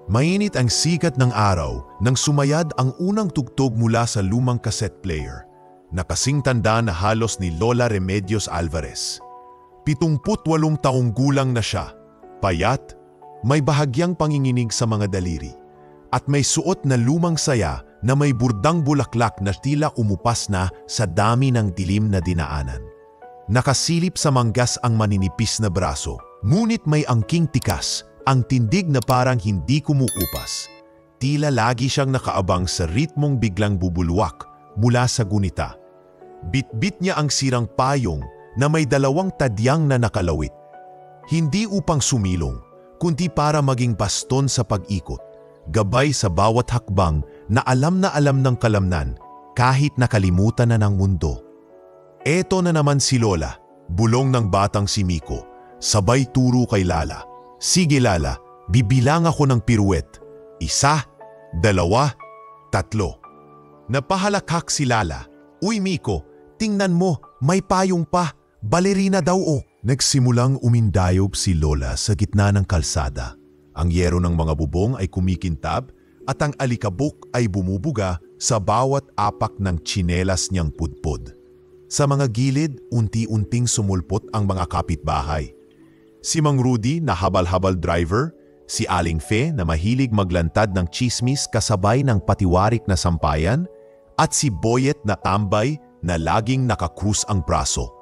Mainit ang sikat ng araw nang sumayad ang unang tugtog mula sa lumang cassette player na kasing tanda na halos ni Lola Remedios Alvarez. 78 taong gulang na siya, payat, may bahagyang panginginig sa mga daliri, at may suot na lumang saya na may burdang bulaklak na tila umupas na sa dami ng dilim na dinaanan. Nakasilip sa manggas ang maninipis na braso, ngunit may angking tikas, ang tindig na parang hindi kumuupas. Tila lagi siyang nakaabang sa ritmong biglang bubulwak mula sa gunita. Bitbit niya ang sirang payong na may 2 tadyang na nakalawit. Hindi upang sumilong, kundi para maging baston sa pag-ikot, gabay sa bawat hakbang na alam ng kalamnan kahit nakalimutan na ng mundo. Eto na naman si Lola, bulong ng batang si Miko, sabay turo kay Lala. Sige Lala, bibilang ako ng piruwet. 1, 2, 3. Napahalakhak si Lala. Uy Miko, tingnan mo, may payong pa. Balerina daw o. Nagsimulang umindayog si Lola sa gitna ng kalsada. Ang yero ng mga bubong ay kumikintab at ang alikabok ay bumubuga sa bawat apak ng tsinelas niyang pudpod. Sa mga gilid, unti-unting sumulpot ang mga kapitbahay. Si Mang Rudy na habal-habal driver, si Aling Fe na mahilig maglantad ng chismis kasabay ng patiwarik na sampayan, at si Boyet na tambay na laging nakakrus ang braso.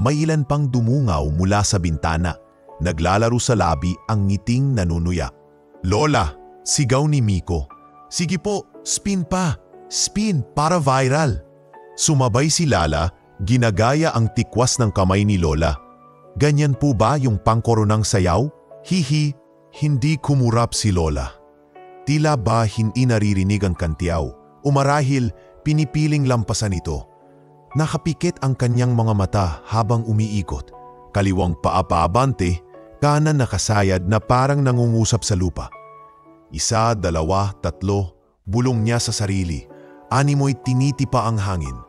May ilan pang dumungaw mula sa bintana, naglalaro sa labi ang ngiting nanunuya. Lola, sigaw ni Miko. Sige po, spin pa, spin para viral. Sumabay si Lala, ginagaya ang tikwas ng kamay ni Lola. Ganyan po ba yung pangkoronang sayaw? Hihi, hindi kumurap si Lola. Tila ba hindi naririnig ang kantiyaw o marahil pinipiling lampasan ito. Nakapikit ang kanyang mga mata habang umiikot. Kaliwang paa paabante, kanan nakasayad na parang nangungusap sa lupa. 1, 2, 3, bulong niya sa sarili. Animoy tinitipa ang hangin.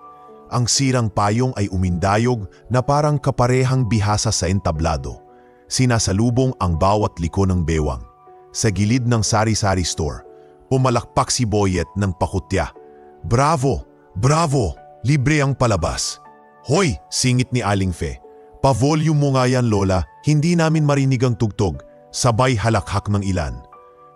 Ang sirang payong ay umindayog na parang kaparehang bihasa sa entablado. Sinasalubong ang bawat liko ng bewang. Sa gilid ng sari-sari store, pumalakpak si Boyet ng pakutya. Bravo! Bravo! Libre ang palabas. Hoy! Singit ni Aling Fe. Pa-volume mo nga yan Lola, hindi namin marinig ang tugtog. Sabay halakhak ng ilan.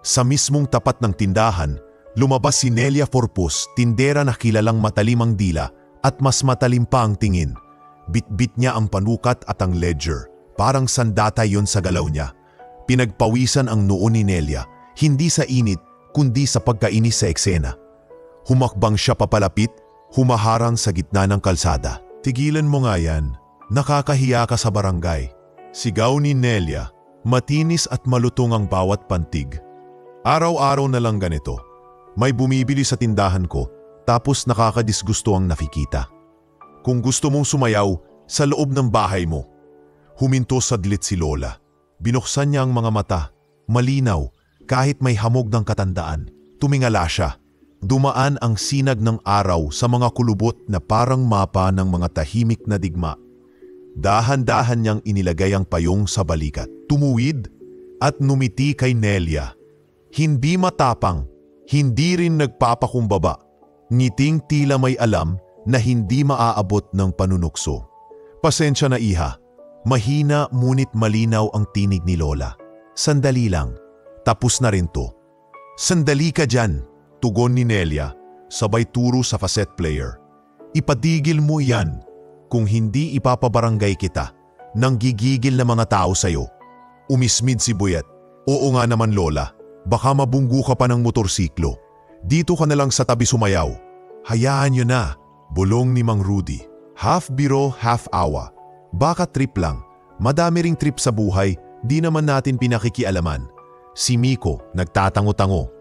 Sa mismong tapat ng tindahan, lumabas si Nelia Forpus, tindera na kilalang matalim ang dila, at mas matalim pa ang tingin. Bitbit niya ang panukat at ang ledger. Parang sandata yon sa galaw niya. Pinagpawisan ang noo ni Nelia, hindi sa init kundi sa pagkainis sa eksena. Humakbang siya papalapit, humaharang sa gitna ng kalsada. Tigilan mo nga yan, nakakahiya ka sa barangay. Sigaw ni Nelia, matinis at malutong ang bawat pantig. Araw-araw na lang ganito. May bumibili sa tindahan ko, tapos nakakadisgusto ang nakikita. Kung gusto mong sumayaw, sa loob ng bahay mo. Huminto saglit si Lola. Binuksan niya ang mga mata, malinaw, kahit may hamog ng katandaan. Tumingala siya. Dumaan ang sinag ng araw sa mga kulubot na parang mapa ng mga tahimik na digma. Dahan-dahan niyang inilagay ang payong sa balikat. Tumuwid at numiti kay Nelia. Hindi matapang, hindi rin nagpapakumbaba. Ngiting tila may alam na hindi maaabot ng panunukso. Pasensya na iha. Mahina ngunit malinaw ang tinig ni Lola. Sandali lang. Tapos na rin to. Sandali ka dyan, tugon ni Nelia, sabay turo sa cassette player. Ipatigil mo yan. Kung hindi ipapabarangay kita, nang gigigil na mga tao sa'yo. Umismid si Boyet. Oo nga naman Lola, baka mabunggo ka pa ng motorsiklo. Dito ka na lang sa tabi sumayaw. Hayaan nyo na, bulong ni Mang Rudy. Half biro, half awa. Baka trip lang. Madami ring trip sa buhay, di naman natin pinakikialaman. Si Miko, nagtatango-tango.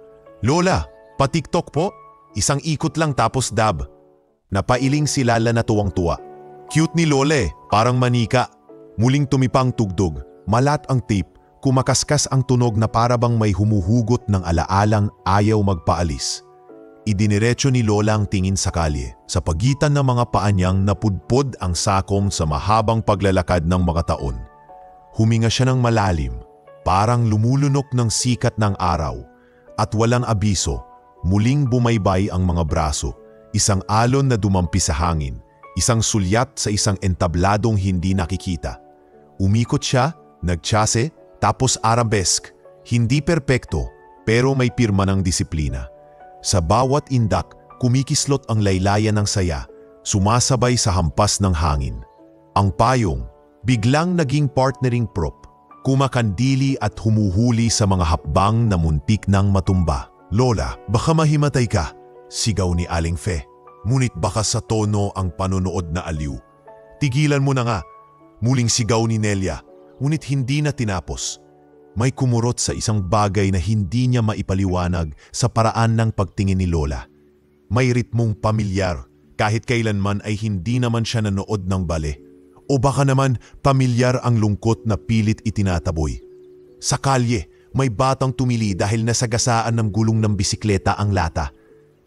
Lola, pa-TikTok po? Isang ikot lang tapos dab. Napailing si Lala na tuwang-tuwa. Cute ni Lola parang manika. Muling tumipang tugtog, malat ang tape, kumakaskas ang tunog na parabang may humuhugot ng alaalang ayaw magpaalis. Idiniretso ni Lola ang tingin sa kalye. Sa pagitan ng mga paa niyang napudpod ang sakong sa mahabang paglalakad ng mga taon. Huminga siya ng malalim, parang lumulunok ng sikat ng araw, At walang abiso, muling bumaybay ang mga braso, isang alon na dumampi sa hangin, isang sulyat sa isang entabladong hindi nakikita. Umikot siya, nagtsase, tapos arabesque, hindi perpekto, pero may pirma ng disiplina. Sa bawat indak, kumikislot ang laylayan ng saya, sumasabay sa hampas ng hangin. Ang payong, biglang naging partnering prop, kumakandili at humuhuli sa mga hakbang na muntik nang matumba. "Lola, baka mahimatay ka," sigaw ni Aling Fe. Ngunit baka sa tono ang panonood na aliw. "Tigilan mo na nga," muling sigaw ni Nelia, ngunit hindi na tinapos. May kumurot sa isang bagay na hindi niya maipaliwanag sa paraan ng pagtingin ni Lola. May ritmong pamilyar, kahit kailanman ay hindi naman siya nanood ng bale. O baka naman pamilyar ang lungkot na pilit itinataboy. Sa kalye, may batang tumili dahil nasagasaan ng gulong ng bisikleta ang lata.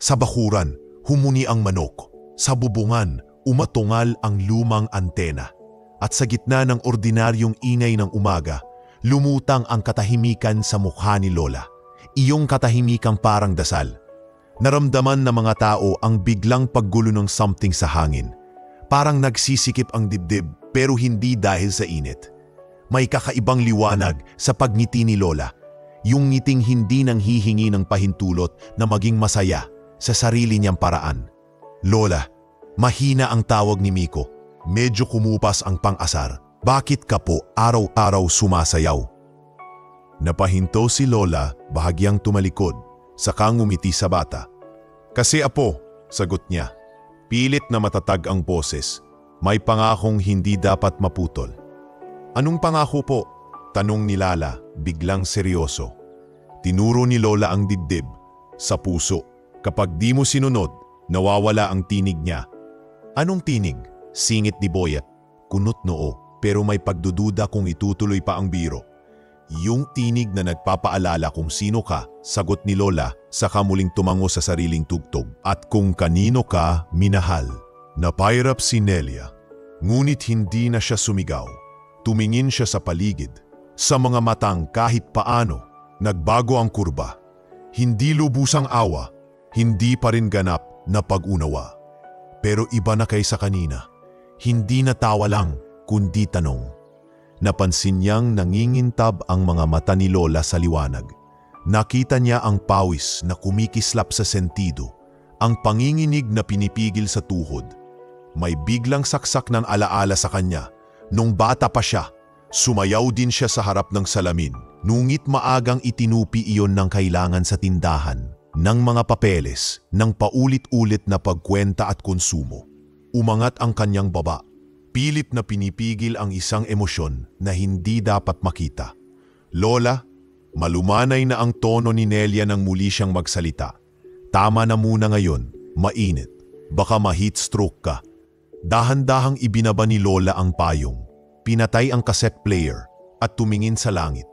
Sa bakuran, humuni ang manok. Sa bubungan, umatungal ang lumang antena. At sa gitna ng ordinaryong ingay ng umaga, lumutang ang katahimikan sa mukha ni Lola. Iyong katahimikang parang dasal. Naramdaman ng mga tao ang biglang paggulo ng something sa hangin. Parang nagsisikip ang dibdib pero hindi dahil sa init. May kakaibang liwanag sa pagngiti ni Lola. Yung ngiting hindi nang hihingi ng pahintulot na maging masaya sa sarili niyang paraan. "Lola," mahina ang tawag ni Miko. Medyo kumupas ang pang-asar. "Bakit ka po araw-araw sumasayaw?" Napahinto si Lola, bahagyang tumalikod, saka ngumiti sa bata. "Kasi apo," sagot niya. Pilit na matatag ang boses. May pangakong hindi dapat maputol. "Anong pangako po?" tanong ni Lala, biglang seryoso. Tinuro ni Lola ang dibdib, sa puso. Kapag di mo sinunod, nawawala ang tinig niya. "Anong tinig?" singit ni Boyet. Kunot noo, pero may pagdududa kung itutuloy pa ang biro. "Yung tinig na nagpapaalala kung sino ka," sagot ni Lola, saka muling tumango sa sariling tugtog. "At kung kanino ka minahal." Napairap si Nelia, ngunit hindi na siya sumigaw. Tumingin siya sa paligid. Sa mga matang kahit paano, nagbago ang kurba. Hindi lubusang awa, hindi pa rin ganap na pag-unawa. Pero iba na kaysa kanina. Hindi na tawa lang, kundi tanong. Napansin niyang nangingintab ang mga mata ni Lola sa liwanag. Nakita niya ang pawis na kumikislap sa sentido, ang panginginig na pinipigil sa tuhod. May biglang saksak ng alaala sa kanya. Nung bata pa siya, sumayaw din siya sa harap ng salamin. Nungit maagang itinupi iyon ng kailangan sa tindahan, ng mga papeles, ng paulit-ulit na pagkwenta at konsumo. Umangat ang kanyang baba. Pilit na pinipigil ang isang emosyon na hindi dapat makita. "Lola," malumanay na ang tono ni Nelia nang muli siyang magsalita. "Tama na muna ngayon, mainit. Baka ma-heat stroke ka." Dahan-dahang ibinaba ni Lola ang payong. Pinatay ang cassette player at tumingin sa langit.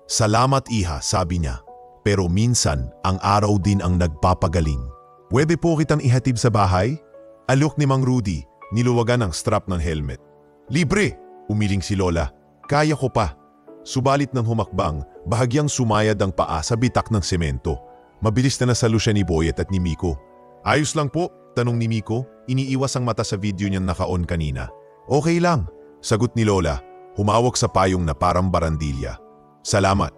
"Salamat iha," sabi niya. "Pero minsan ang araw din ang nagpapagaling." "Pwede po kitang ihatid sa bahay?" Alok ni Mang Rudy, niluwagan ang strap ng helmet. "Libre!" umiling si Lola. "Kaya ko pa." Subalit ng humakbang, bahagyang sumayad ang paa sa bitak ng semento. Mabilis na nasalo siya ni Boyet at ni Miko. "Ayos lang po?" tanong ni Miko, iniiwas ang mata sa video niyang naka-on kanina. "Okay lang," sagot ni Lola, humawak sa payong na parang barandilya. "Salamat."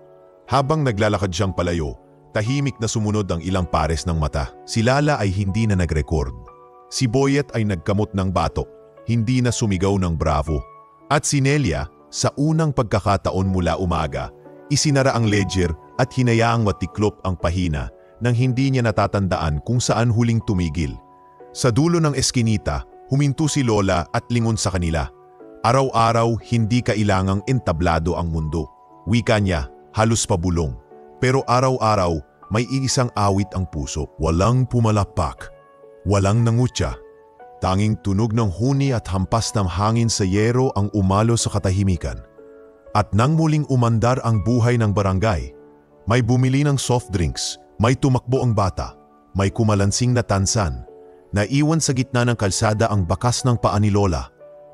Habang naglalakad siyang palayo, tahimik na sumunod ang ilang pares ng mata. Si Lala ay hindi na nag-record. Si Boyet ay nagkamot ng batok, hindi na sumigaw ng bravo. At si Nelia, sa unang pagkakataon mula umaga, isinara ang ledger at hinayaang matiklop ang pahina nang hindi niya natatandaan kung saan huling tumigil. Sa dulo ng eskinita, huminto si Lola at lingon sa kanila. Araw-araw hindi kailangang entablado ang mundo. Wika niya, halos pabulong. Pero araw-araw may iisang awit ang puso. Walang pumalakpak, walang nangutya. Tanging tunog ng huni at hampas ng hangin sa yero ang umalo sa katahimikan. At nang muling umandar ang buhay ng barangay, may bumili ng soft drinks, may tumakbo ang bata, may kumalansing na tansan. Naiwan sa gitna ng kalsada ang bakas ng paa ni Lola,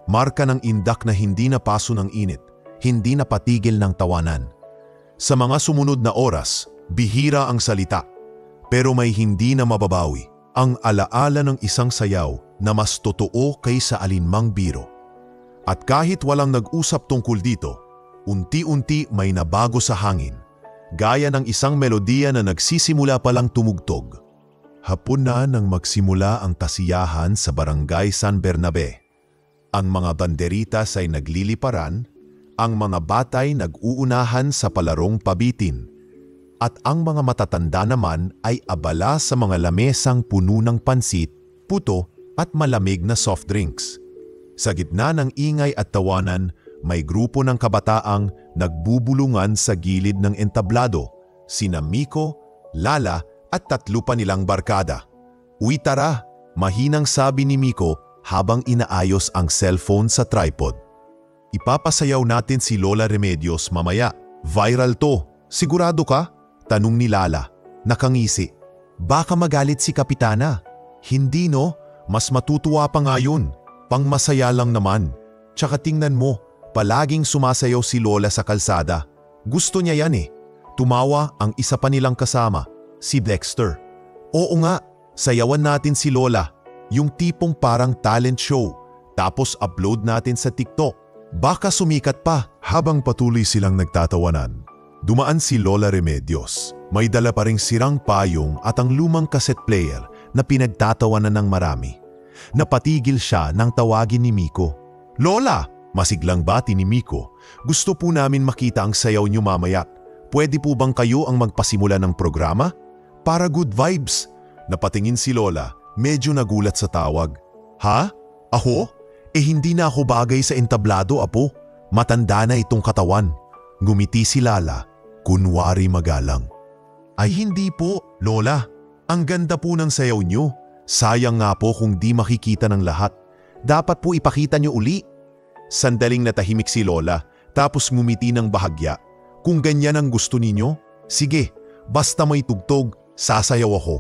marka ng indak na hindi napaso ng init, hindi napatigil ng tawanan. Sa mga sumunod na oras, Bihira ang salita, pero may hindi na mababawi. Ang alaala ng isang sayaw na mas totoo kaysa alinmang biro. At kahit walang nag-usap tungkol dito, unti-unti may nabago sa hangin. Gaya ng isang melodiya na nagsisimula palang tumugtog. Hapon na nang magsimula ang tasiyahan sa Barangay San Bernabe. Ang mga banderitas ay nagliliparan, ang mga batay nag-uunahan sa palarong pabitin, at ang mga matatanda naman ay abala sa mga lamesang puno ng pansit, puto at malamig na soft drinks. Sa gitna ng ingay at tawanan, may grupo ng kabataang nagbubulungan sa gilid ng entablado, sina Miko, Lala at 3 pa nilang barkada. "Uy tara," mahinang sabi ni Miko habang inaayos ang cellphone sa tripod. "Ipapasayaw natin si Lola Remedios mamaya. Viral to. Sigurado ka?" Tanong ni Lala. Nakangisi. "Baka magalit si Kapitana." "Hindi no, mas matutuwa pa nga yun. Pangmasaya lang naman. Tsaka tingnan mo, palaging sumasayaw si Lola sa kalsada. Gusto niya yan eh." Tumawa ang isa pa nilang kasama, si Dexter. "Oo nga, sayawan natin si Lola. Yung tipong parang talent show. Tapos upload natin sa TikTok. Baka sumikat pa." Habang patuloy silang nagtatawanan, dumaan si Lola Remedios. May dala pa ring sirang payong at ang lumang cassette player na pinagtatawanan ng marami. Napatigil siya nang tawagin ni Miko. "Lola!" Masiglang bati ni Miko. "Gusto po namin makita ang sayaw niyo mamaya. Pwede po bang kayo ang magpasimula ng programa? Para good vibes." Napatingin si Lola, medyo nagulat sa tawag. "Ha? Ako? Hindi na ako bagay sa entablado, apo. Matanda na itong katawan." Ngumiti si Lala, kunwari magalang. "Ay hindi po, Lola. Ang ganda po ng sayaw niyo. Sayang nga po kung di makikita ng lahat. Dapat po ipakita niyo uli." Sandaling natahimik si Lola, tapos ngumiti ng bahagya. "Kung ganyan ang gusto ninyo, sige, basta may tugtog, sasayaw ako."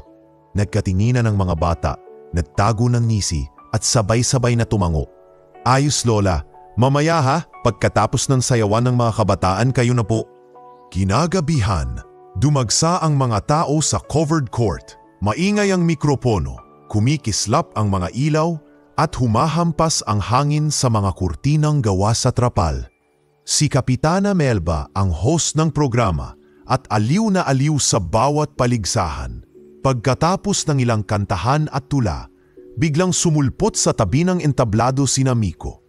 Nagkatinginan ng mga bata, nagtago ng ngisi at sabay-sabay na tumango. "Ayos Lola, mamaya ha, pagkatapos ng sayawan ng mga kabataan kayo na po." Kinagabihan, dumagsa ang mga tao sa covered court. Maingay ang mikropono, kumikislap ang mga ilaw at humahampas ang hangin sa mga kurtinang gawa sa trapal. Si Kapitana Melba ang host ng programa at aliw na aliw sa bawat paligsahan. Pagkatapos ng ilang kantahan at tula, biglang sumulpot sa tabi ng entablado sina Miko.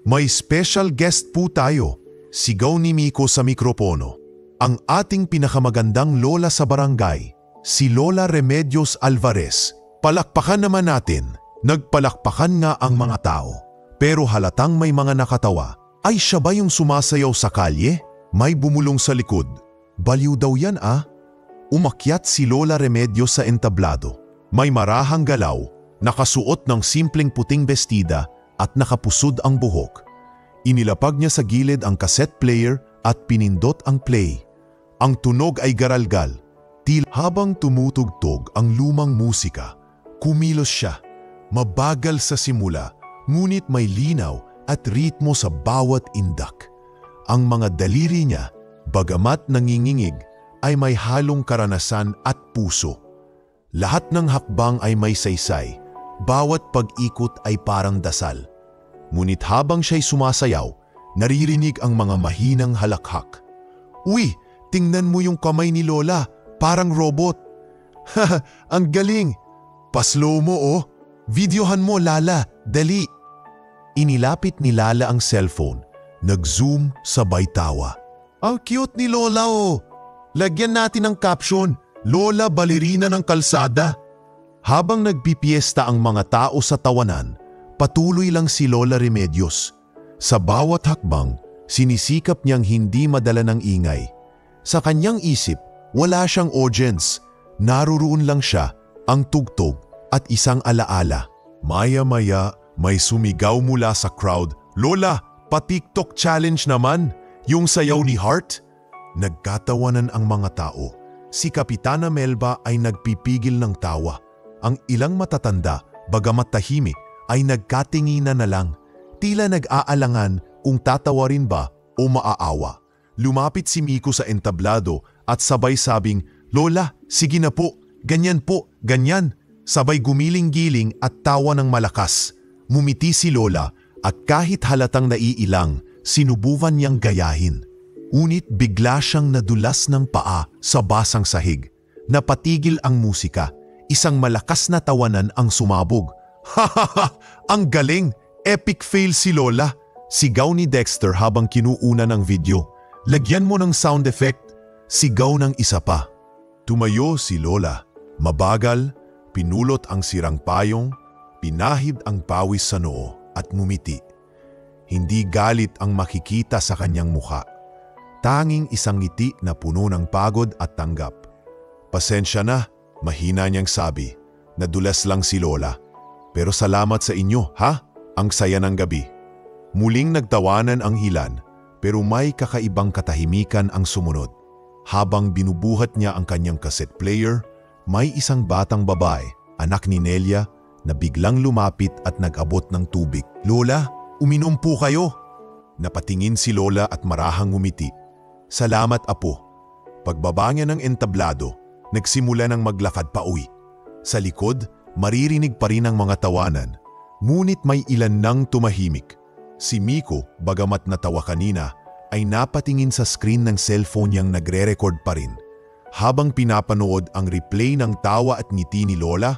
"May special guest po tayo," sigaw ni Miko sa mikropono. "Ang ating pinakamagandang lola sa barangay, si Lola Remedios Alvarez. Palakpakan naman natin." Nagpalakpakan nga ang mga tao, pero halatang may mga nakatawa. Ay siya ba yung sumasayaw sa kalye? May bumulong sa likod. "Baliw daw yan ah." Umakyat si Lola Remedios sa entablado. May marahang galaw, nakasuot ng simpleng puting bestida at nakapusod ang buhok. Inilapag niya sa gilid ang cassette player at pinindot ang play. Ang tunog ay garalgal. Habang tumutugtog ang lumang musika, kumilos siya. Mabagal sa simula, ngunit may linaw at ritmo sa bawat indak. Ang mga daliri niya, bagamat nangingingig, ay may halong karanasan at puso. Lahat ng hakbang ay may saysay, bawat pag-ikot ay parang dasal. Ngunit habang siya'y sumasayaw, naririnig ang mga mahinang halakhak. "Uy, tingnan mo yung kamay ni Lola, parang robot." "Haha, ang galing. Paslow mo oh. Videohan mo Lala, dali." Inilapit ni Lala ang cellphone, nag-zoom sabay tawa. "Ang cute ni Lola oh. Lagyan natin ng caption, Lola Balerina ng Kalsada." Habang nagpipiesta ang mga tao sa tawanan, patuloy lang si Lola Remedios. Sa bawat hakbang, sinisikap niyang hindi madala ng ingay. Sa kanyang isip, wala siyang audience. Naruroon lang siya, ang tugtog at isang alaala. Maya-maya, may sumigaw mula sa crowd, "Lola, pa-TikTok challenge naman, yung sayaw ni Heart." Nagkatawanan ang mga tao. Si Kapitana Melba ay nagpipigil ng tawa. Ang ilang matatanda, bagamat tahimik, ay nagkatinginan na lang. Tila nag-aalangan kung tatawa rin ba o maaawa. Lumapit si Miko sa entablado at sabay sabing, "Lola, sige na po, ganyan po, ganyan." Sabay gumiling-giling at tawa ng malakas. Mumiti si Lola at kahit halatang naiilang, sinubukan niyang gayahin. Ngunit bigla siyang nadulas ng paa sa basang sahig. Napatigil ang musika. Isang malakas na tawanan ang sumabog. "Hahaha! Ang galing! Epic fail si Lola!" Sigaw ni Dexter habang kinuuna ng video. "Lagyan mo ng sound effect." Sigaw ng isa pa. Tumayo si Lola. Mabagal, pinulot ang sirang payong, pinahid ang pawis sa noo at ngumiti. Hindi galit ang makikita sa kanyang mukha. Tanging isang ngiti na puno ng pagod at tanggap. "Pasensya na," mahina niyang sabi. "Nadulas lang si Lola. Pero salamat sa inyo, ha? Ang saya ng gabi." Muling nagtawanan ang hilan, pero may kakaibang katahimikan ang sumunod. Habang binubuhat niya ang kanyang cassette player, may isang batang babae, anak ni Nelia, na biglang lumapit at nag-abot ng tubig. "Lola, uminom po kayo." Napatingin si Lola at marahang ngumiti. "Salamat, apo." Pagbaba niya ng entablado, nagsimula ng maglakad pa uwi. Sa likod, maririnig pa rin ang mga tawanan, ngunit may ilan nang tumahimik. Si Miko, bagamat natawa kanina, ay napatingin sa screen ng cellphone niyang nagre-record pa rin. Habang pinapanood ang replay ng tawa at ngiti ni Lola,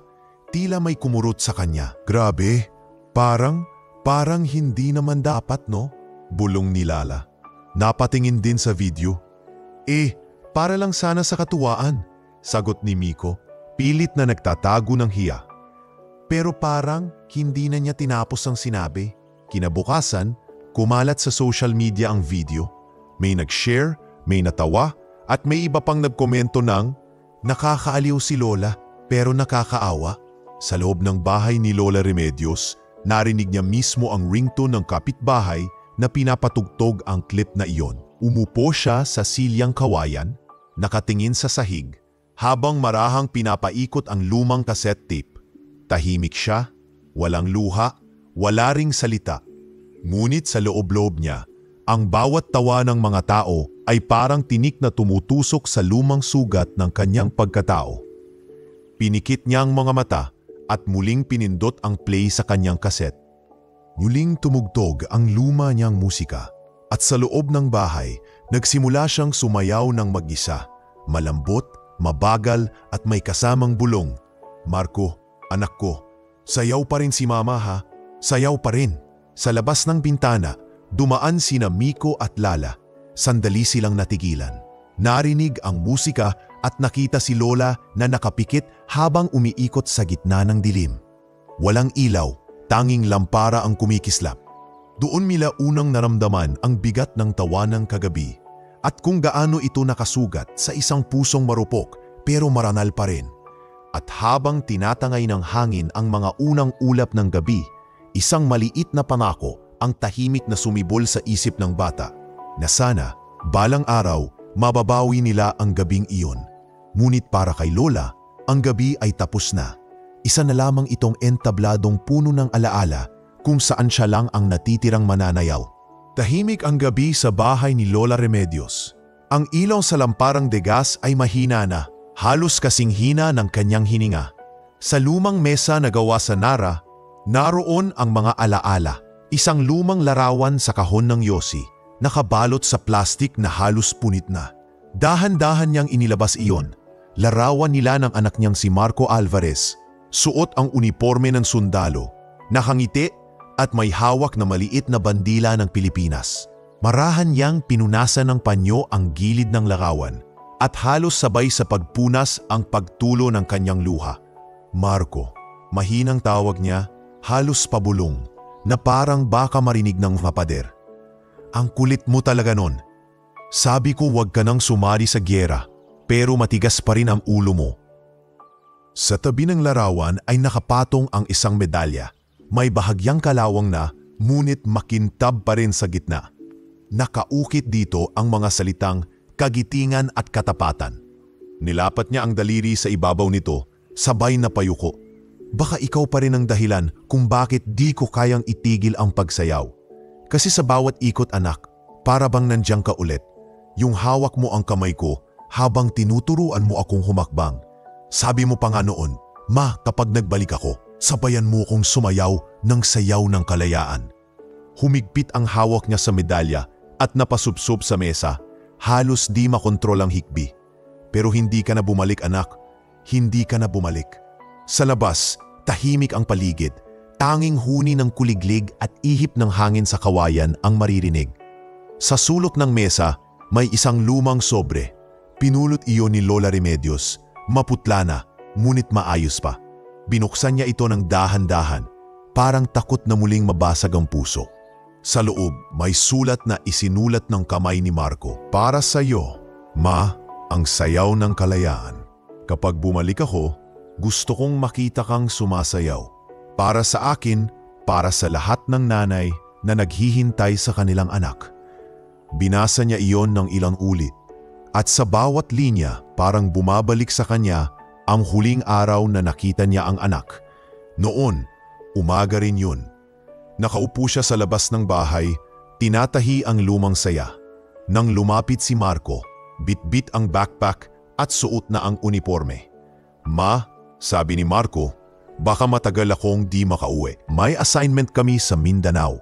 tila may kumurot sa kanya. "Grabe, parang hindi naman dapat, no?" Bulong ni Lala. Napatingin din sa video. Para lang sana sa katuwaan," sagot ni Miko, pilit na nagtatago ng hiya. Pero parang hindi na niya tinapos ang sinabi. Kinabukasan, kumalat sa social media ang video. May nag-share, may natawa, at may iba pang nagkomento ng, "Nakakaaliw si Lola, pero nakakaawa." Sa loob ng bahay ni Lola Remedios, narinig niya mismo ang ringtone ng kapitbahay na pinapatugtog ang clip na iyon. Umupo siya sa silyang kawayan, nakatingin sa sahig, habang marahang pinapaikot ang lumang cassette tape. Tahimik siya, walang luha, wala ring salita. Ngunit sa loob-loob niya, ang bawat tawa ng mga tao ay parang tinik na tumutusok sa lumang sugat ng kanyang pagkatao. Pinikit niya ang mga mata at muling pinindot ang play sa kanyang kaset. Muling tumugtog ang luma niyang musika at sa loob ng bahay, nagsimula siyang sumayaw ng mag-isa. Malambot, mabagal at may kasamang bulong. "Marco, anak ko, sayaw pa rin si Mama, ha? Sayaw pa rin." Sa labas ng bintana, dumaan sina Miko at Lala. Sandali silang natigilan. Narinig ang musika at nakita si Lola na nakapikit habang umiikot sa gitna ng dilim. Walang ilaw, tanging lampara ang kumikislap. Doon nila unang naramdaman ang bigat ng tawanang kagabi at kung gaano ito nakasugat sa isang pusong marupok pero maranal pa rin. At habang tinatangay ng hangin ang mga unang ulap ng gabi, isang maliit na pangako ang tahimik na sumibol sa isip ng bata na sana, balang araw, mababawi nila ang gabing iyon. Ngunit para kay Lola, ang gabi ay tapos na. Isa na lamang itong entabladong puno ng alaala kung saan siya lang ang natitirang mananayaw. Tahimik ang gabi sa bahay ni Lola Remedios. Ang ilaw sa lamparang degas ay mahina na, halos kasing hina ng kanyang hininga. Sa lumang mesa na gawa sa Nara, naroon ang mga alaala. Isang lumang larawan sa kahon ng yosi, nakabalot sa plastik na halos punit na. Dahan-dahan niyang inilabas iyon. Larawan nila ng anak niyang si Marco Alvarez. Suot ang uniforme ng sundalo, nakangiti at may hawak na maliit na bandila ng Pilipinas. Marahan niyang pinunasan ng panyo ang gilid ng larawan at halos sabay sa pagpunas ang pagtulo ng kanyang luha. "Marco," mahinang tawag niya, halos pabulong, na parang baka marinig ng papader. "Ang kulit mo talaga nun. Sabi ko huwag ka nang sumali sa gyera, pero matigas pa rin ang ulo mo." Sa tabi ng larawan ay nakapatong ang isang medalya. May bahagyang kalawang na, ngunit makintab pa rin sa gitna. Nakaukit dito ang mga salitang kagitingan at katapatan. Nilapat niya ang daliri sa ibabaw nito, sabay na payuko. "Baka ikaw pa rin ang dahilan kung bakit di ko kayang itigil ang pagsayaw. Kasi sa bawat ikot anak, para bang nandiyan ka ulit. Yung hawak mo ang kamay ko habang tinuturuan mo akong humakbang. Sabi mo pa nga noon, "Ma, kapag nagbalik ako, sabayan mo kong sumayaw ng sayaw ng kalayaan." Humigpit ang hawak niya sa medalya at napasubsob sa mesa. Halos di makontrol ang hikbi. "Pero hindi ka na bumalik, anak. Hindi ka na bumalik." Sa labas, tahimik ang paligid. Tanging huni ng kuliglig at ihip ng hangin sa kawayan ang maririnig. Sa sulok ng mesa, may isang lumang sobre. Pinulot iyon ni Lola Remedios. Maputla na, ngunit maayos pa. Binuksan niya ito ng dahan-dahan, parang takot na muling mabasag ang puso. Sa loob, may sulat na isinulat ng kamay ni Marco. "Para sa iyo, Ma, ang sayaw ng kalayaan. Kapag bumalik ako, gusto kong makita kang sumasayaw. Para sa akin, para sa lahat ng nanay na naghihintay sa kanilang anak." Binasa niya iyon ng ilang ulit. At sa bawat linya, parang bumabalik sa kanya ang huling araw na nakita niya ang anak. Noon, umaga rin yun. Nakaupo siya sa labas ng bahay, tinatahi ang lumang saya. Nang lumapit si Marco, bitbit ang backpack at suot na ang uniforme. "Ma," sabi ni Marco, "baka matagal akong di makauwi. May assignment kami sa Mindanao.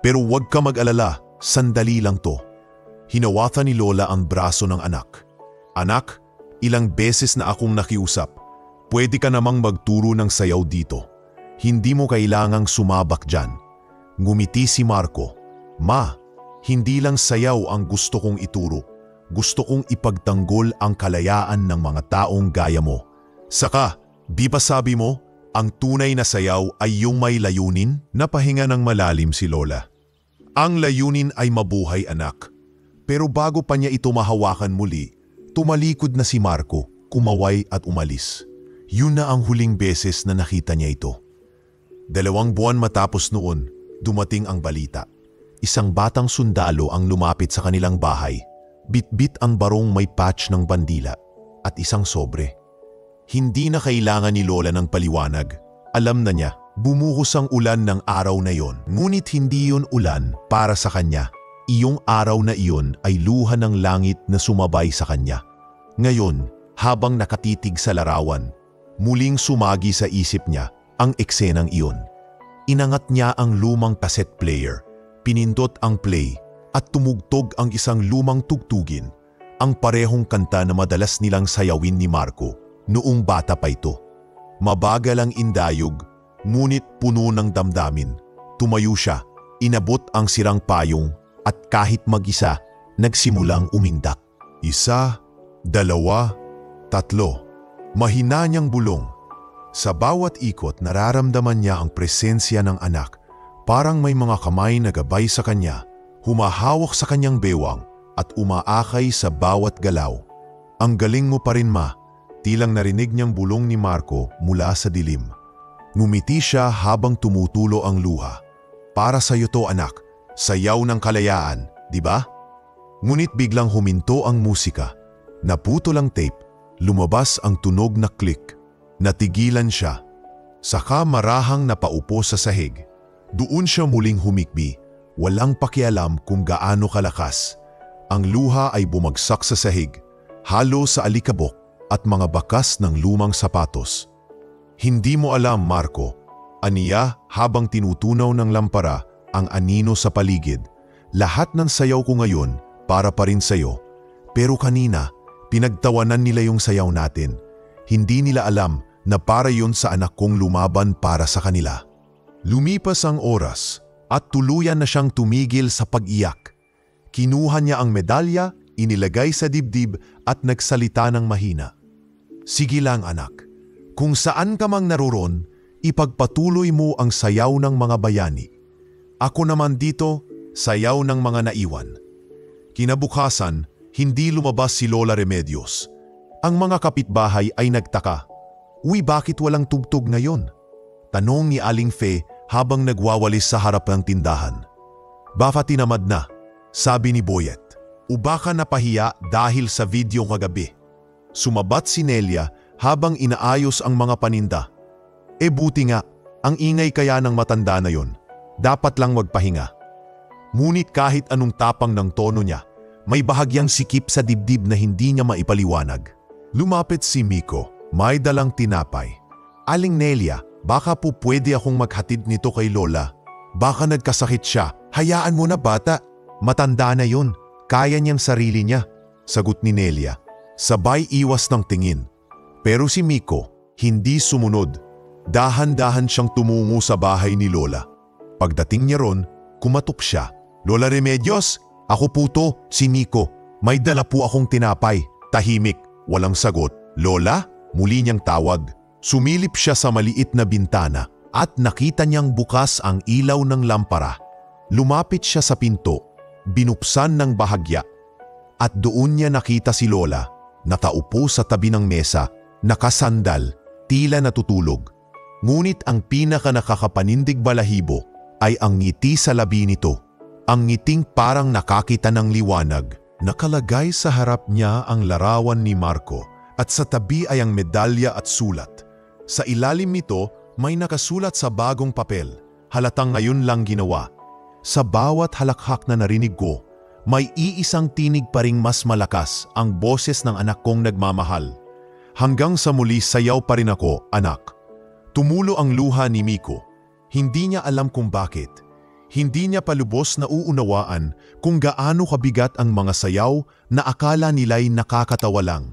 Pero huwag ka mag-alala, sandali lang to." Hinawatan ni Lola ang braso ng anak. "Anak, ilang beses na akong nakiusap. Pwede ka namang magturo ng sayaw dito. Hindi mo kailangang sumabak dyan." Ngumiti si Marco. "Ma, hindi lang sayaw ang gusto kong ituro. Gusto kong ipagtanggol ang kalayaan ng mga taong gaya mo. Saka, di ba sabi mo, ang tunay na sayaw ay yung may layunin?" Napahinga ng malalim si Lola. "Ang layunin ay mabuhay, anak." Pero bago pa niya ito mahawakan muli, tumalikod na si Marco, kumaway at umalis. Yun na ang huling beses na nakita niya ito. 2 buwan matapos noon, dumating ang balita. Isang batang sundalo ang lumapit sa kanilang bahay. Bitbit ang barong may patch ng bandila at isang sobre. Hindi na kailangan ni Lola ng paliwanag. Alam na niya, bumuhos ang ulan ng araw na iyon. Ngunit hindi yun ulan para sa kanya. Iyong araw na iyon ay luha ng langit na sumabay sa kanya. Ngayon, habang nakatitig sa larawan, muling sumagi sa isip niya ang eksenang iyon. Inangat niya ang lumang cassette player, pinindot ang play at tumugtog ang isang lumang tugtugin, ang parehong kanta na madalas nilang sayawin ni Marco noong bata pa ito. Mabagal ang indayog, ngunit puno ng damdamin. Tumayo siya, inabot ang sirang payong at kahit mag-isa, nagsimulang umindak. 1, 2, 3. Mahina niyang bulong. Sa bawat ikot nararamdaman niya ang presensya ng anak. Parang may mga kamay na gabay sa kanya, humahawak sa kanyang bewang at umaakay sa bawat galaw. "Ang galing mo pa rin, Ma." Tilang narinig niyang bulong ni Marco mula sa dilim. Ngumiti siya habang tumutulo ang luha. "Para sa iyo to, anak. Sayaw ng kalayaan, di ba?" Ngunit biglang huminto ang musika. Naputol ang tape. Lumabas ang tunog na click. Natigilan siya. Saka marahang napaupo sa sahig. Doon siya muling humikbi. Walang pakialam kung gaano kalakas. Ang luha ay bumagsak sa sahig, halo sa alikabok at mga bakas ng lumang sapatos. "Hindi mo alam, Marco," aniya habang tinutunaw ng lampara ang anino sa paligid. "Lahat ng sayaw ko ngayon para pa rin sayo. Pero kanina, pinagtawanan nila yung sayaw natin. Hindi nila alam na para yun sa anak kong lumaban para sa kanila." Lumipas ang oras at tuluyan na siyang tumigil sa pag-iyak. Kinuha niya ang medalya, inilagay sa dibdib at nagsalita ng mahina. "Sige lang, anak. Kung saan ka mang naroon, ipagpatuloy mo ang sayaw ng mga bayani. Ako naman dito, sayaw ng mga naiwan." Kinabukasan, hindi lumabas si Lola Remedios. Ang mga kapitbahay ay nagtaka. "Uy, bakit walang tugtog ngayon?" Tanong ni Aling Fe habang nagwawalis sa harap ng tindahan. "Baka tinamad na," sabi ni Boyet. "O baka napahiya dahil sa video kagabi." Sumabat si Nelia habang inaayos ang mga paninda. Buti nga, ang ingay kaya ng matanda na yon. Dapat lang magpahinga." Ngunit kahit anong tapang ng tono niya, May bahagyang sikip sa dibdib na hindi niya maipaliwanag. Lumapit si Miko, may dalang tinapay. Aling Nelia, baka po pwede akong maghatid nito kay Lola. Baka nagkasakit siya. Hayaan mo na bata. Matanda na yun. Kaya niyang sarili niya. Sagot ni Nelia. Sabay iwas ng tingin. Pero si Miko, hindi sumunod. Dahan-dahan siyang tumungo sa bahay ni Lola. Pagdating niya ron, kumatok siya. Lola Remedios, ako po to, si Miko. May dala po akong tinapay. Tahimik, walang sagot. Lola, muli niyang tawag. Sumilip siya sa maliit na bintana at nakita niyang bukas ang ilaw ng lampara. Lumapit siya sa pinto, binuksan ng bahagya. At doon niya nakita si Lola, nakaupo sa tabi ng mesa, nakasandal, tila natutulog. Ngunit ang pinaka nakakapanindig balahibo ay ang ngiti sa labi nito. Ang ngiting parang nakakita ng liwanag. Nakalagay sa harap niya ang larawan ni Marco at sa tabi ay ang medalya at sulat. Sa ilalim nito may nakasulat sa bagong papel, halatang ngayon lang ginawa. Sa bawat halakhak na narinig ko, may iisang tinig pa ring mas malakas ang boses ng anak kong nagmamahal. Hanggang sa muli sayaw pa rin ako, anak. Tumulo ang luha ni Miko. Hindi niya alam kung bakit. Hindi niya palubos na uunawaan kung gaano kabigat ang mga sayaw na akala nila'y nakakatawa lang.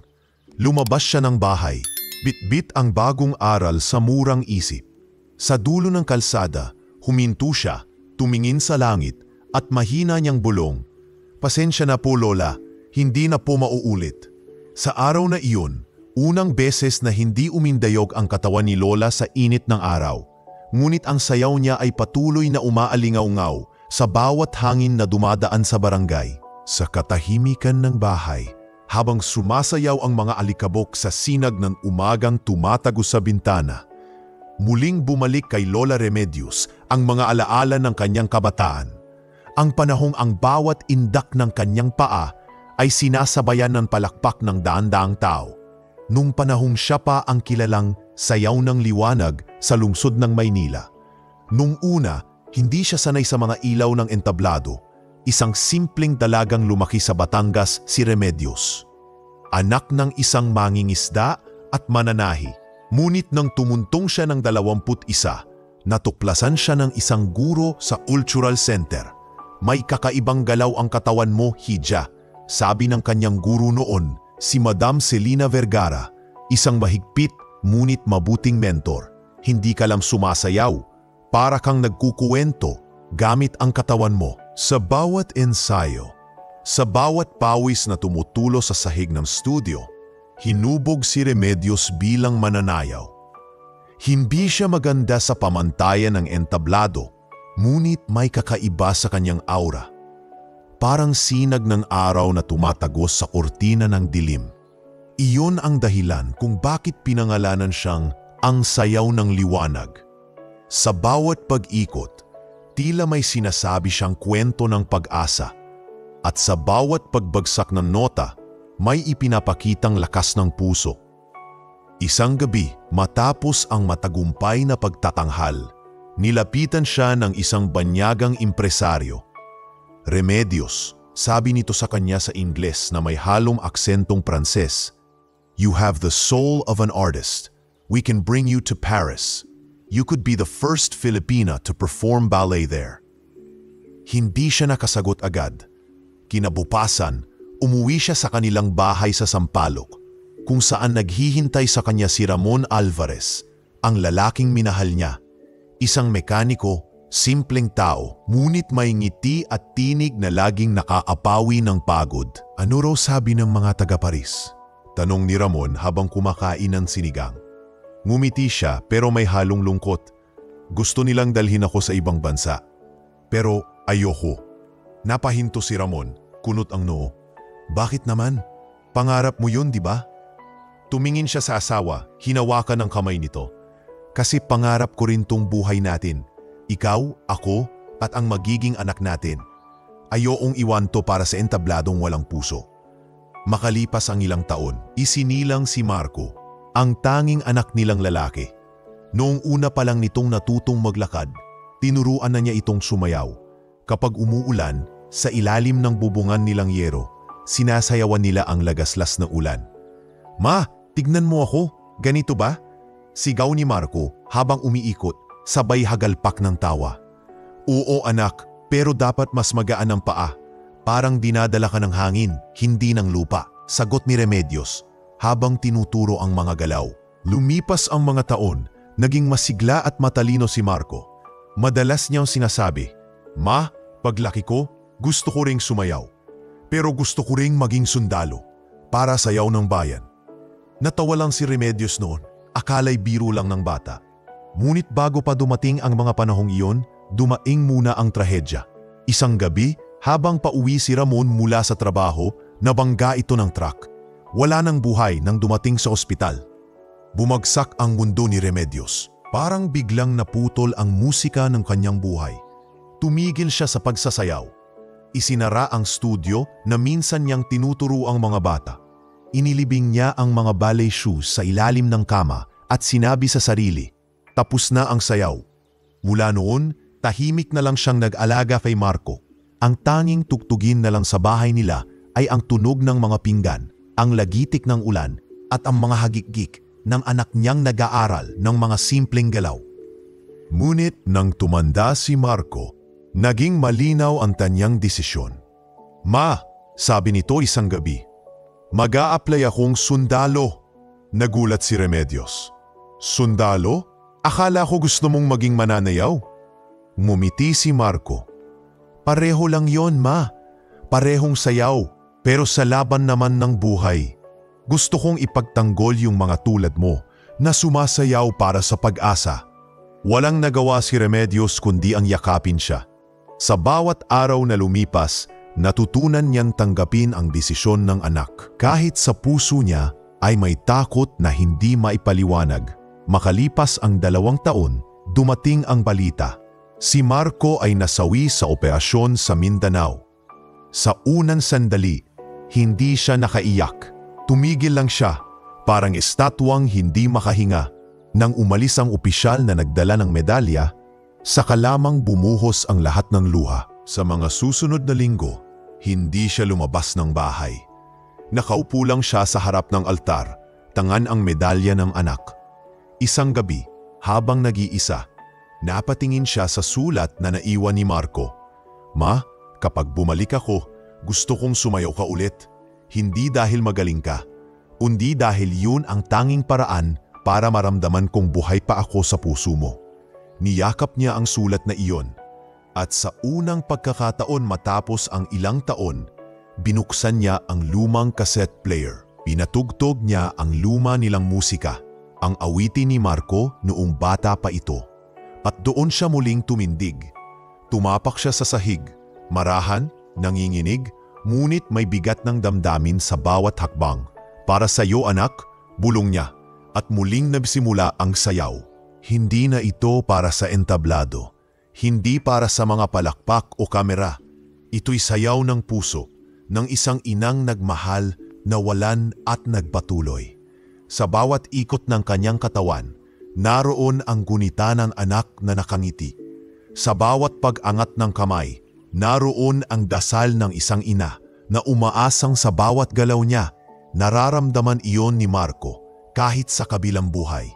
Lumabas siya ng bahay. Bitbit ang bagong aral sa murang isip. Sa dulo ng kalsada, huminto siya, tumingin sa langit at mahina niyang bulong. Pasensya na po Lola, hindi na po mauulit. Sa araw na iyon, unang beses na hindi umindayog ang katawan ni Lola sa init ng araw. Ngunit ang sayaw niya ay patuloy na umaalingaw-ngaw sa bawat hangin na dumadaan sa barangay. Sa katahimikan ng bahay, habang sumasayaw ang mga alikabok sa sinag ng umagang tumatagos sa bintana, muling bumalik kay Lola Remedios ang mga alaala ng kanyang kabataan. Ang panahong ang bawat indak ng kanyang paa ay sinasabayan ng palakpak ng daan-daang tao. Nung panahong siya pa ang kilalang sayaw ng liwanag sa lungsod ng Maynila. Nung una, hindi siya sanay sa mga ilaw ng entablado. Isang simpleng dalagang lumaki sa Batangas si Remedios. Anak ng isang mangingisda at mananahi. Ngunit nang tumuntong siya ng 21, natuklasan siya ng isang guro sa Cultural Center. May kakaibang galaw ang katawan mo, Hija, sabi ng kanyang guro noon, si Madam Selina Vergara, isang mahigpit ngunit mabuting mentor. Hindi ka lang sumasayaw, para kang nagkukuwento gamit ang katawan mo. Sa bawat ensayo, sa bawat pawis na tumutulo sa sahig ng studio, hinubog si Remedios bilang mananayaw. Hindi siya maganda sa pamantayan ng entablado, ngunit may kakaiba sa kanyang aura. Parang sinag ng araw na tumatagos sa kurtina ng dilim. Iyon ang dahilan kung bakit pinangalanan siyang ang sayaw ng liwanag. Sa bawat pag-ikot, tila may sinasabi siyang kwento ng pag-asa. At sa bawat pagbagsak ng nota, may ipinapakitang lakas ng puso. Isang gabi, matapos ang matagumpay na pagtatanghal, nilapitan siya ng isang banyagang impresaryo. Remedios, sabi nito sa kanya sa Ingles na may halong aksentong Pranses, "You have the soul of an artist. We can bring you to Paris. You could be the first Filipina to perform ballet there." Hindi siya nakasagot agad. Kinabukasan, umuwi siya sa kanilang bahay sa Sampaloc, kung saan naghihintay sa kanya si Ramon Alvarez, ang lalaking minahal niya. Isang mekaniko, simpleng tao, ngunit may ngiti at tinig na laging nakaapawi ng pagod. Ano raw sabi ng mga taga-Paris? Tanong ni Ramon habang kumakain ng sinigang. Ngumiti siya pero may halong lungkot. Gusto nilang dalhin ako sa ibang bansa. Pero ayoko. Napahinto si Ramon, kunot ang noo. Bakit naman? Pangarap mo yun, di ba? Tumingin siya sa asawa, hinawakan ang kamay nito. Kasi pangarap ko rin tong buhay natin. Ikaw, ako, at ang magiging anak natin. Ayokong iwan to para sa entabladong walang puso. Makalipas ang ilang taon, isinilang si Marco, ang tanging anak nilang lalaki. Noong una pa lang nitong natutong maglakad, tinuruan na niya itong sumayaw. Kapag umuulan, sa ilalim ng bubungan nilang yero, sinasayawan nila ang lagaslas ng ulan. "Ma, tignan mo ako, ganito ba?" Sigaw ni Marco habang umiikot, sabay hagalpak ng tawa. "Oo anak, pero dapat mas magaan ang paa. Parang dinadala ka ng hangin, hindi ng lupa," sagot ni Remedios habang tinuturo ang mga galaw. Lumipas ang mga taon, naging masigla at matalino si Marco. Madalas niyang sinasabi, "Ma, paglaki ko, gusto ko ring sumayaw. Pero gusto ko ring maging sundalo para sayaw ng bayan." Natawa lang si Remedios noon, akala'y biro lang ng bata. Ngunit bago pa dumating ang mga panahong iyon, dumaing muna ang trahedya. Isang gabi, habang pauwi si Ramon mula sa trabaho, nabangga ito ng truck. Wala nang buhay nang dumating sa ospital. Bumagsak ang mundo ni Remedios. Parang biglang naputol ang musika ng kanyang buhay. Tumigil siya sa pagsasayaw. Isinara ang studio na minsan niyang tinuturo ang mga bata. Inilibing niya ang mga ballet shoes sa ilalim ng kama at sinabi sa sarili, "Tapos na ang sayaw." Mula noon, tahimik na lang siyang nag-alaga kay Marco. Ang tanging tugtugin na lang sa bahay nila ay ang tunog ng mga pinggan, ang lagitik ng ulan at ang mga hagikgik ng anak niyang nag-aaral ng mga simpleng galaw. Ngunit nang tumanda si Marco, naging malinaw ang kanyang desisyon. "Ma," sabi nito isang gabi, "mag-a-apply akong sundalo." Nagulat si Remedios. "Sundalo? Akala ko gusto mong maging mananayaw." Ngumiti si Marco. "Pareho lang yon, ma. Parehong sayaw, pero sa laban naman ng buhay. Gusto kong ipagtanggol yung mga tulad mo na sumasayaw para sa pag-asa." Walang nagawa si Remedios kundi ang yakapin siya. Sa bawat araw na lumipas, natutunan niyang tanggapin ang desisyon ng anak. Kahit sa puso niya ay may takot na hindi maipaliwanag. Makalipas ang 2 taon, dumating ang balita. Si Marco ay nasawi sa operasyon sa Mindanao. Sa unang sandali, hindi siya nakaiyak. Tumigil lang siya, parang estatwang hindi makahinga. Nang umalis ang opisyal na nagdala ng medalya, saka lamang bumuhos ang lahat ng luha. Sa mga susunod na linggo, hindi siya lumabas ng bahay. Nakaupo lang siya sa harap ng altar, tangan ang medalya ng anak. Isang gabi, habang nag-iisa, napatingin siya sa sulat na naiwan ni Marco. "Ma, kapag bumalik ako, gusto kong sumayaw ka ulit. Hindi dahil magaling ka, kundi dahil yun ang tanging paraan para maramdaman kong buhay pa ako sa puso mo." Niyakap niya ang sulat na iyon. At sa unang pagkakataon matapos ang ilang taon, binuksan niya ang lumang cassette player. Pinatugtog niya ang luma nilang musika, ang awitin ni Marco noong bata pa ito. At doon siya muling tumindig. Tumapak siya sa sahig, marahan, nanginginig, ngunit may bigat ng damdamin sa bawat hakbang. "Para sa iyo anak," bulong niya, at muling nagsimula ang sayaw. Hindi na ito para sa entablado, hindi para sa mga palakpak o kamera. Ito'y sayaw ng puso, ng isang inang nagmahal, nawalan at nagpatuloy. Sa bawat ikot ng kanyang katawan, naroon ang gunita ng anak na nakangiti. Sa bawat pag-angat ng kamay, naroon ang dasal ng isang ina na umaasang sa bawat galaw niya. Nararamdaman iyon ni Marco kahit sa kabilang buhay.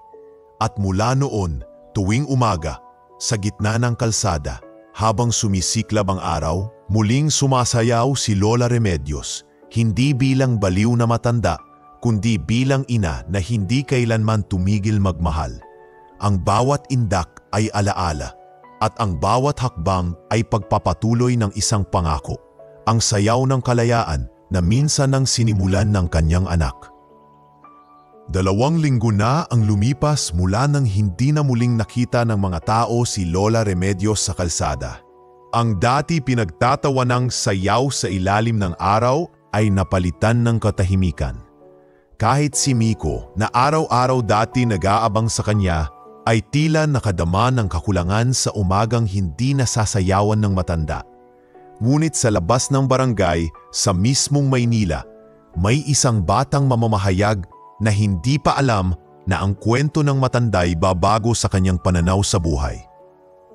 At mula noon, tuwing umaga, sa gitna ng kalsada, habang sumisiklab ang araw, muling sumasayaw si Lola Remedios, hindi bilang baliw na matanda, kundi bilang ina na hindi kailanman tumigil magmahal. Ang bawat indak ay alaala, at ang bawat hakbang ay pagpapatuloy ng isang pangako, ang sayaw ng kalayaan na minsan ang sinimulan ng kanyang anak. 2 linggo na ang lumipas mula nang hindi na muling nakita ng mga tao si Lola Remedios sa kalsada. Ang dati pinagtatawanang sayaw sa ilalim ng araw ay napalitan ng katahimikan. Kahit si Miko na araw-araw dati nag-aabang sa kanya ay tila nakadama ng kakulangan sa umagang hindi nasasayawan ng matanda. Ngunit sa labas ng barangay sa mismong Maynila, may isang batang mamamahayag na hindi pa alam na ang kwento ng matanda'y babago sa kanyang pananaw sa buhay.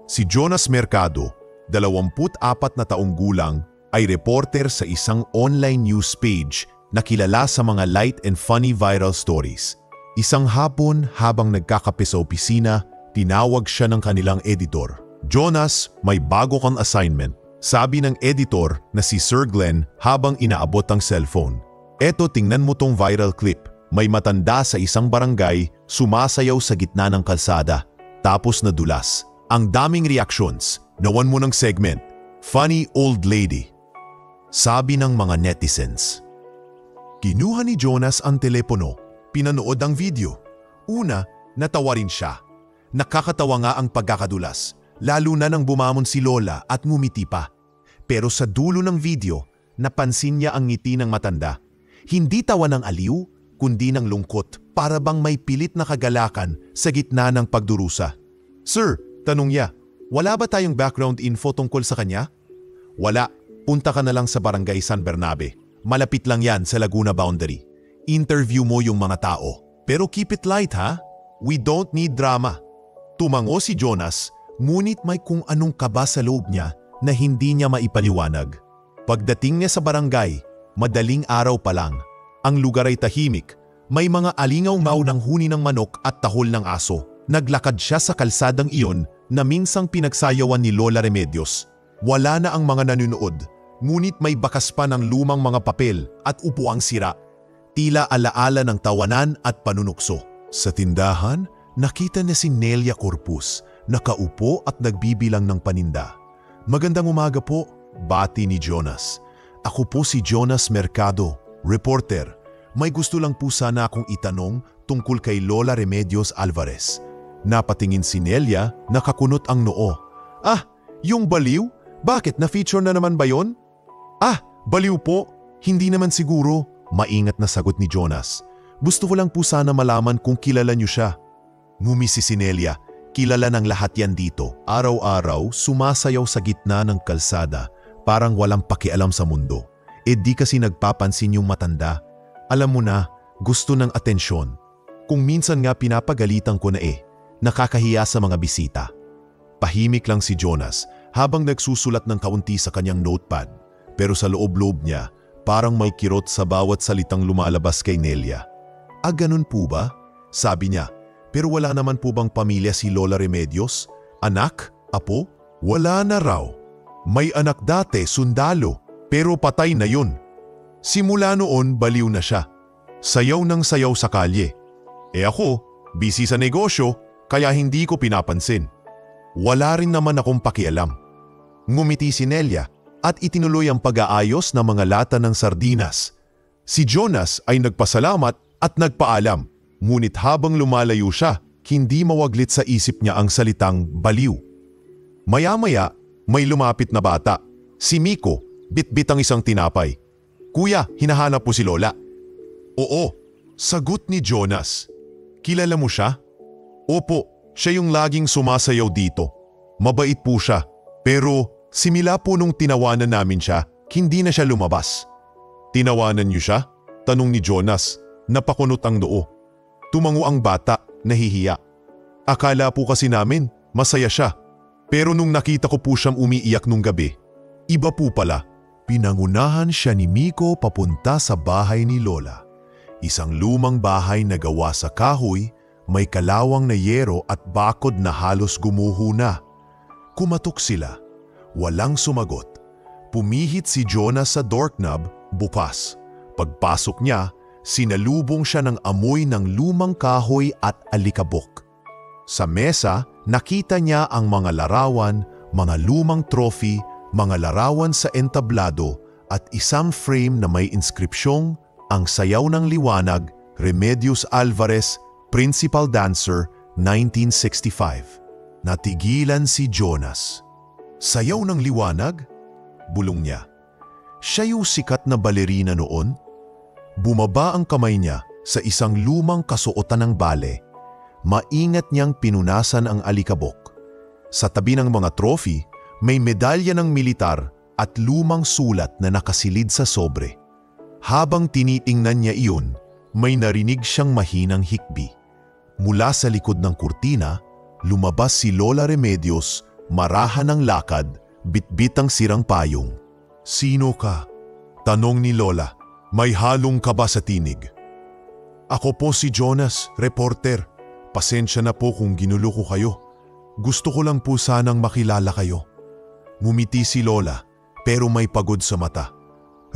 Si Jonas Mercado, 24 na taong gulang, ay reporter sa isang online news page na kilala sa mga light and funny viral stories. Isang hapon habang nagkakape sa opisina, tinawag siya ng kanilang editor. "Jonas, may bago kang assignment," sabi ng editor na si Sir Glenn habang inaabot ang cellphone. "Eto, tingnan mo tong viral clip. May matanda sa isang barangay sumasayaw sa gitna ng kalsada. Tapos nadulas. Ang daming reactions. Nawan mo ng segment. Funny old lady," sabi ng mga netizens. Kinuha ni Jonas ang telepono, pinanood ang video. Una, natawa rin siya. Nakakatawa nga ang pagkakadulas, lalo na nang bumamon si Lola at ngumiti pa. Pero sa dulo ng video, napansin niya ang ngiti ng matanda. Hindi tawa ng aliw, kundi ng lungkot, para bang may pilit na kagalakan sa gitna ng pagdurusa. "Sir," tanong niya, "wala ba tayong background info tungkol sa kanya?" "Wala. Punta ka na lang sa Barangay San Bernabe. Malapit lang yan sa Laguna boundary. Interview mo yung mga tao. Pero keep it light ha. We don't need drama." Tumango si Jonas, ngunit may kung anong kaba sa loob niya na hindi niya maipaliwanag. Pagdating niya sa barangay, madaling araw pa lang. Ang lugar ay tahimik. May mga alingaw-ngaw ng huni ng manok at tahol ng aso. Naglakad siya sa kalsadang iyon na minsang pinagsayawan ni Lola Remedios. Wala na ang mga nanonood, ngunit may bakas pa ng lumang mga papel at upuang sira. Tila alaala ng tawanan at panunukso. Sa tindahan, nakita niya si Nelia Corpus, nakaupo at nagbibilang ng paninda. "Magandang umaga po," bati ni Jonas. "Ako po si Jonas Mercado, reporter. May gusto lang po sana akong itanong tungkol kay Lola Remedios Alvarez." Napatingin si Nelia, nakakunot ang noo. "Ah, yung baliw? Bakit, na-feature na naman ba yon?" "Ah, baliw po. Hindi naman siguro," maingat na sagot ni Jonas. "Gusto ko lang po sana malaman kung kilala niyo siya." Ngumisi si Nelia. Kilala ng lahat yan dito. Araw-araw, sumasayaw sa gitna ng kalsada. Parang walang pakialam sa mundo. Di kasi nagpapansin yung matanda. Alam mo na, gusto ng atensyon. Kung minsan nga pinapagalitan ko na nakakahiya sa mga bisita. Pahimik lang si Jonas habang nagsusulat ng kaunti sa kanyang notepad. Pero sa loob-loob niya, parang may kirot sa bawat salitang lumalabas kay Nelia. "Ah, ganun po ba?" sabi niya. "Pero wala naman po bang pamilya si Lola Remedios? Anak? Apo?" "Wala na raw. May anak dati, sundalo, pero patay na yun. Simula noon, baliw na siya. Sayaw ng sayaw sa kalye. Ako, busy sa negosyo, kaya hindi ko pinapansin. Wala rin naman akong pakialam." Ngumiti si Nelia at itinuloy ang pag-aayos ng mga lata ng sardinas. Si Jonas ay nagpasalamat at nagpaalam, ngunit habang lumalayo siya, hindi mawaglit sa isip niya ang salitang baliw. Maya-maya, may lumapit na bata. Si Miko, bitbit ang isang tinapay. "Kuya, hinahanap po si Lola." "Oo," sagot ni Jonas. "Kilala mo siya?" "Opo, siya yung laging sumasayaw dito. Mabait po siya, pero simula po nung tinawanan namin siya, hindi na siya lumabas." "Tinawanan niyo siya?" tanong ni Jonas. Napakunot ang noo. Tumango ang bata, nahihiya. "Akala po kasi namin, masaya siya. Pero nung nakita ko po siyang umiiyak nung gabi, iba po pala." Pinangunahan siya ni Miko papunta sa bahay ni Lola. Isang lumang bahay na gawa sa kahoy, may kalawang na yero at bakod na halos gumuho na. Kumatok sila. Walang sumagot. Pumihit si Jonas sa doorknob, bukas. Pagpasok niya, sinalubong siya ng amoy ng lumang kahoy at alikabok. Sa mesa, nakita niya ang mga larawan, mga lumang trophy, mga larawan sa entablado at isang frame na may inskripsyong "Ang Sayaw ng Liwanag, Remedios Alvarez, Principal Dancer, 1965. Natigilan si Jonas. "Sayaw ng Liwanag?" bulong niya. Siya yung sikat na balerina noon? Bumaba ang kamay niya sa isang lumang kasuotan ng bale. Maingat niyang pinunasan ang alikabok. Sa tabi ng mga trophy, may medalya ng militar at lumang sulat na nakasilid sa sobre. Habang tinitingnan niya iyon, may narinig siyang mahinang hikbi. Mula sa likod ng kurtina, lumabas si Lola Remedios, marahan ng lakad, bitbit ang sirang payong. Sino ka? Tanong ni Lola. May halong kaba sa tinig. Ako po si Jonas, reporter. Pasensya na po kung ginulo ko kayo. Gusto ko lang po sanang makilala kayo. Ngumiti si Lola pero may pagod sa mata.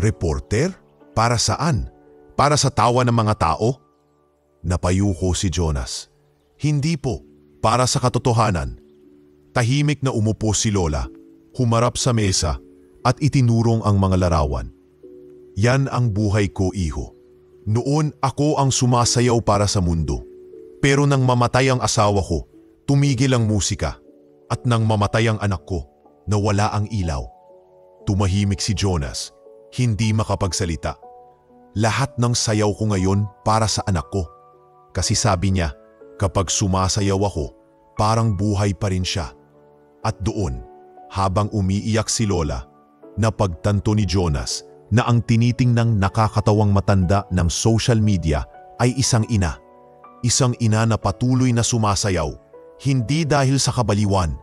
Reporter? Para saan? Para sa tawa ng mga tao? Napayuko si Jonas. Hindi po, para sa katotohanan. Tahimik na umupo si Lola, humarap sa mesa at itinurong ang mga larawan. Yan ang buhay ko, iho. Noon ako ang sumasayaw para sa mundo. Pero nang mamatay ang asawa ko, tumigil ang musika. At nang mamatay ang anak ko, nawala ang ilaw. Tumahimik si Jonas, hindi makapagsalita. Lahat ng sayaw ko ngayon para sa anak ko. Kasi sabi niya, kapag sumasayaw ako, parang buhay pa rin siya. At doon, habang umiiyak si Lola, napagtanto ni Jonas na ang tinitingnang nakakatawang matanda ng social media ay isang ina. Isang ina na patuloy na sumasayaw, hindi dahil sa kabaliwan,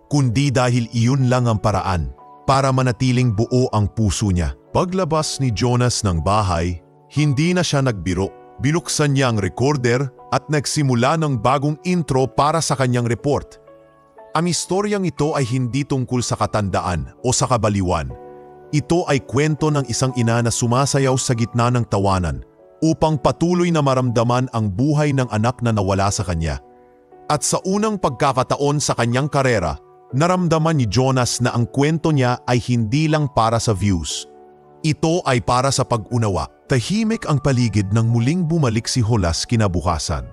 kundi dahil iyon lang ang paraan para manatiling buo ang puso niya. Paglabas ni Jonas ng bahay, hindi na siya nagbiro. Binuksan niya ang recorder at nagsimula ng bagong intro para sa kanyang report. Ang istoryang ito ay hindi tungkol sa katandaan o sa kabaliwan. Ito ay kwento ng isang ina na sumasayaw sa gitna ng tawanan upang patuloy na maramdaman ang buhay ng anak na nawala sa kanya. At sa unang pagkakataon sa kanyang karera, naramdaman ni Jonas na ang kwento niya ay hindi lang para sa views. Ito ay para sa pag-unawa. Tahimik ang paligid nang muling bumalik si Jonas kinabukasan.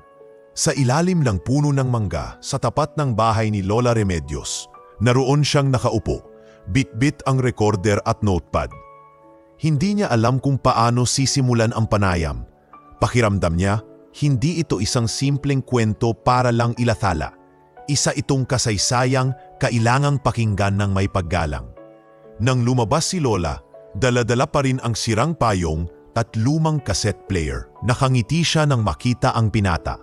Sa ilalim ng puno ng mangga sa tapat ng bahay ni Lola Remedios, naroon siyang nakaupo, bitbit ang recorder at notepad. Hindi niya alam kung paano sisimulan ang panayam. Pakiramdam niya, hindi ito isang simpleng kwento para lang ilathala. Isa itong kasaysayang kailangang pakinggan ng may paggalang. Nang lumabas si Lola, dala-dala pa rin ang sirang payong at lumang cassette player. Nakangiti siya nang makita ang binata.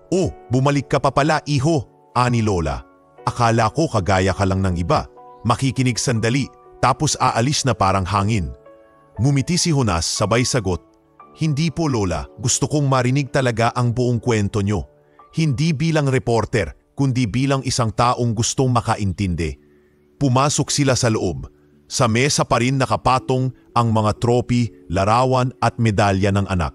"Oh, bumalik ka pa pala, iho," ani Lola. "Akala ko kagaya ka lang ng iba. Makikinig sandali, tapos aalis na parang hangin." Ngumiti si Jonas sabay sagot, "Hindi po Lola, gusto kong marinig talaga ang buong kwento nyo. Hindi bilang reporter, kundi bilang isang taong gustong makaintindi." Pumasok sila sa loob. Sa mesa pa rin nakapatong ang mga trophy, larawan at medalya ng anak.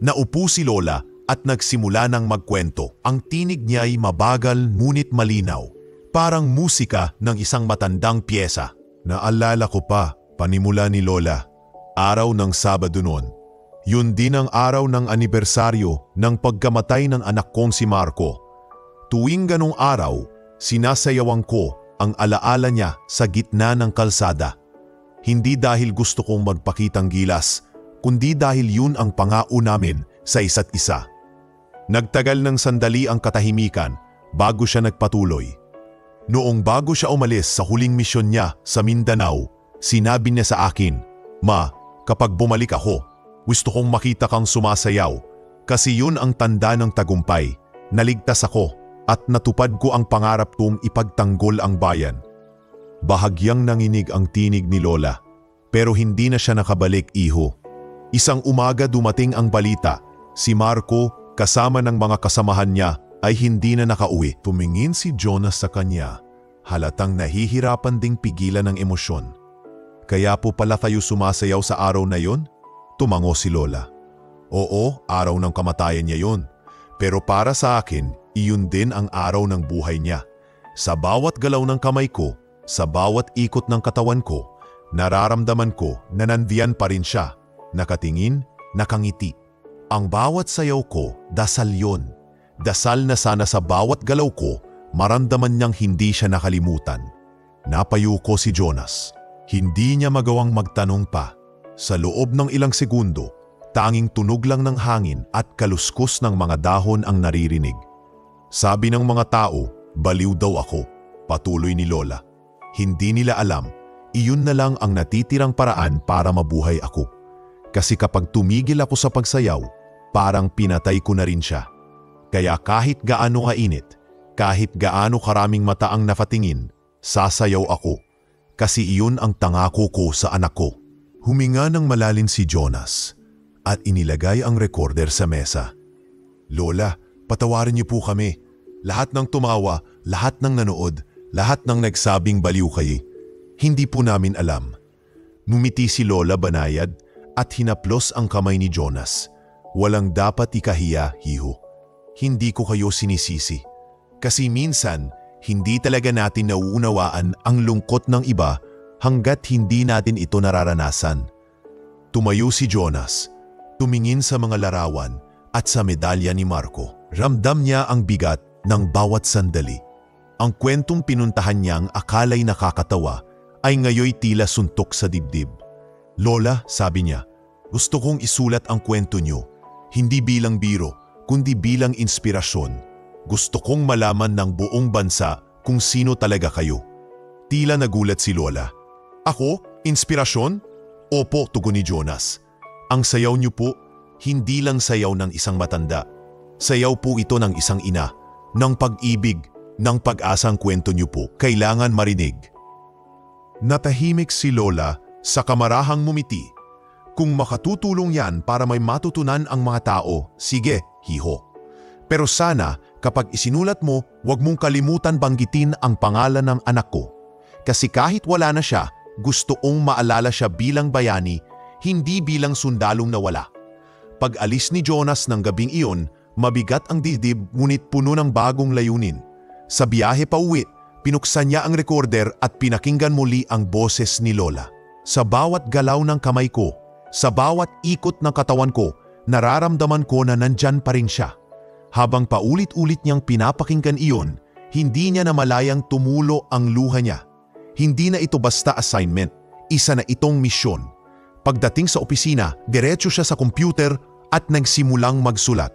Naupo si Lola at nagsimula ng magkwento. Ang tinig niya ay mabagal ngunit malinaw. Parang musika ng isang matandang pyesa. "Naalala ko pa," panimula ni Lola. "Araw ng Sabado noon. Yun din ang araw ng anibersaryo ng pagkamatay ng anak kong si Marco. Tuwing ganong araw, sinasayawan ko ang alaala niya sa gitna ng kalsada. Hindi dahil gusto kong magpakitang gilas, kundi dahil yun ang pangako namin sa isa't isa." Nagtagal ng sandali ang katahimikan bago siya nagpatuloy. Noong bago siya umalis sa huling misyon niya sa Mindanao, sinabi niya sa akin, "Ma, kapag bumalik ako, gusto kong makita kang sumasayaw kasi yun ang tanda ng tagumpay. Naligtas ako at natupad ko ang pangarap kong ipagtanggol ang bayan." Bahagyang nanginig ang tinig ni Lola, pero hindi na siya nakabalik, iho. Isang umaga dumating ang balita, si Marco kasama ng mga kasamahan niya ay hindi na nakauwi. Tumingin si Jonas sa kanya, halatang nahihirapan ding pigilan ng emosyon. "Kaya po pala kayo sumasayaw sa araw na yon?" Tumango si Lola. "Oo, araw ng kamatayan niya yon. Pero para sa akin, iyon din ang araw ng buhay niya. Sa bawat galaw ng kamay ko, sa bawat ikot ng katawan ko, nararamdaman ko na nandiyan pa rin siya, nakatingin, nakangiti. Ang bawat sayaw ko, dasal yon. Dasal na sana sa bawat galaw ko, maramdaman niyang hindi siya nakalimutan." Napayuko si Jonas. Hindi niya magawang magtanong pa. Sa loob ng ilang segundo, tanging tunog lang ng hangin at kaluskos ng mga dahon ang naririnig. "Sabi ng mga tao, baliw daw ako," patuloy ni Lola. "Hindi nila alam, iyon na lang ang natitirang paraan para mabuhay ako. Kasi kapag tumigil ako sa pagsayaw, parang pinatay ko na rin siya. Kaya kahit gaano kainit, kahit gaano karaming mata ang nafatingin, sasayaw ako. kasi iyon ang tangako ko sa anak ko. Huminga ng malalim si Jonas at inilagay ang recorder sa mesa. Lola, patawarin niyo po kami. Lahat ng tumawa, lahat ng nanood, lahat ng nagsabing baliw kayo. Hindi po namin alam. Numiti si Lola banayad at hinaplos ang kamay ni Jonas. Walang dapat ikahiya, hiho. Hindi ko kayo sinisisi. Kasi minsan, hindi talaga natin nauunawaan ang lungkot ng iba hanggat hindi natin ito nararanasan. Tumayo si Jonas, tumingin sa mga larawan at sa medalya ni Marco. Ramdam niya ang bigat ng bawat sandali. Ang kwentong pinuntahan niyang akala'y nakakatawa ay ngayoy tila suntok sa dibdib. Lola, sabi niya, gusto kong isulat ang kwento niyo, hindi bilang biro, kundi bilang inspirasyon. Gusto kong malaman ng buong bansa kung sino talaga kayo. Tila nagulat si Lola. Ako? Inspirasyon? Opo, tugon ni Jonas. Ang sayaw niyo po, hindi lang sayaw ng isang matanda. Sayaw po ito ng isang ina, ng pag-ibig, ng pag-asang kwento niyo po. Kailangan marinig. Natahimik si Lola sa kamarahang mumiti. Kung makatutulong yan para may matutunan ang mga tao, sige, hiho. Pero sana kapag isinulat mo, huwag mong kalimutan banggitin ang pangalan ng anak ko. Kasi kahit wala na siya, gusto kong maalala siya bilang bayani, hindi bilang sundalong nawala. Pag alis ni Jonas ng gabing iyon, mabigat ang dibdib ngunit puno ng bagong layunin. Sa biyahe pa uwi, pinuksan niya ang recorder at pinakinggan muli ang boses ni Lola. Sa bawat galaw ng kamay ko, sa bawat ikot ng katawan ko, nararamdaman ko na nandyan pa rin siya. Habang paulit-ulit niyang pinapakinggan iyon, hindi niya namalayang tumulo ang luha niya. Hindi na ito basta assignment, isa na itong misyon. Pagdating sa opisina, diretso siya sa computer at nagsimulang magsulat.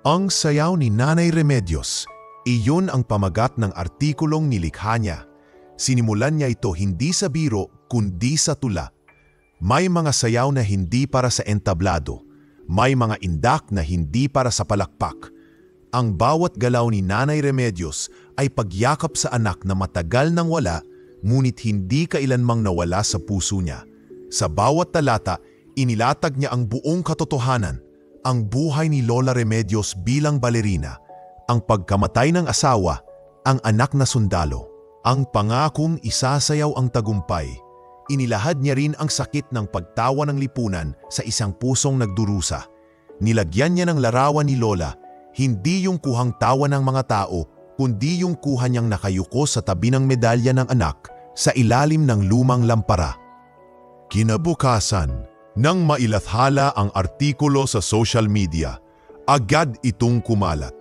Ang sayaw ni Nanay Remedios, iyon ang pamagat ng artikulong nilikha niya. Sinimulan niya ito hindi sa biro kundi sa tula. May mga sayaw na hindi para sa entablado. May mga indak na hindi para sa palakpak. Ang bawat galaw ni Nanay Remedios ay pagyakap sa anak na matagal nang wala, ngunit hindi kailanmang nawala sa puso niya. Sa bawat talata, inilatag niya ang buong katotohanan, ang buhay ni Lola Remedios bilang balerina, ang pagkamatay ng asawa, ang anak na sundalo, ang pangakong isasayaw ang tagumpay. Inilahad niya rin ang sakit ng pagtawa ng lipunan sa isang pusong nagdurusa. Nilagyan niya ng larawan ni Lola, hindi yung kuhang tawa ng mga tao, kundi yung kuha niyang nakayuko sa tabi ng medalya ng anak sa ilalim ng lumang lampara. Kinabukasan, nang mailathala ang artikulo sa social media, agad itong kumalat.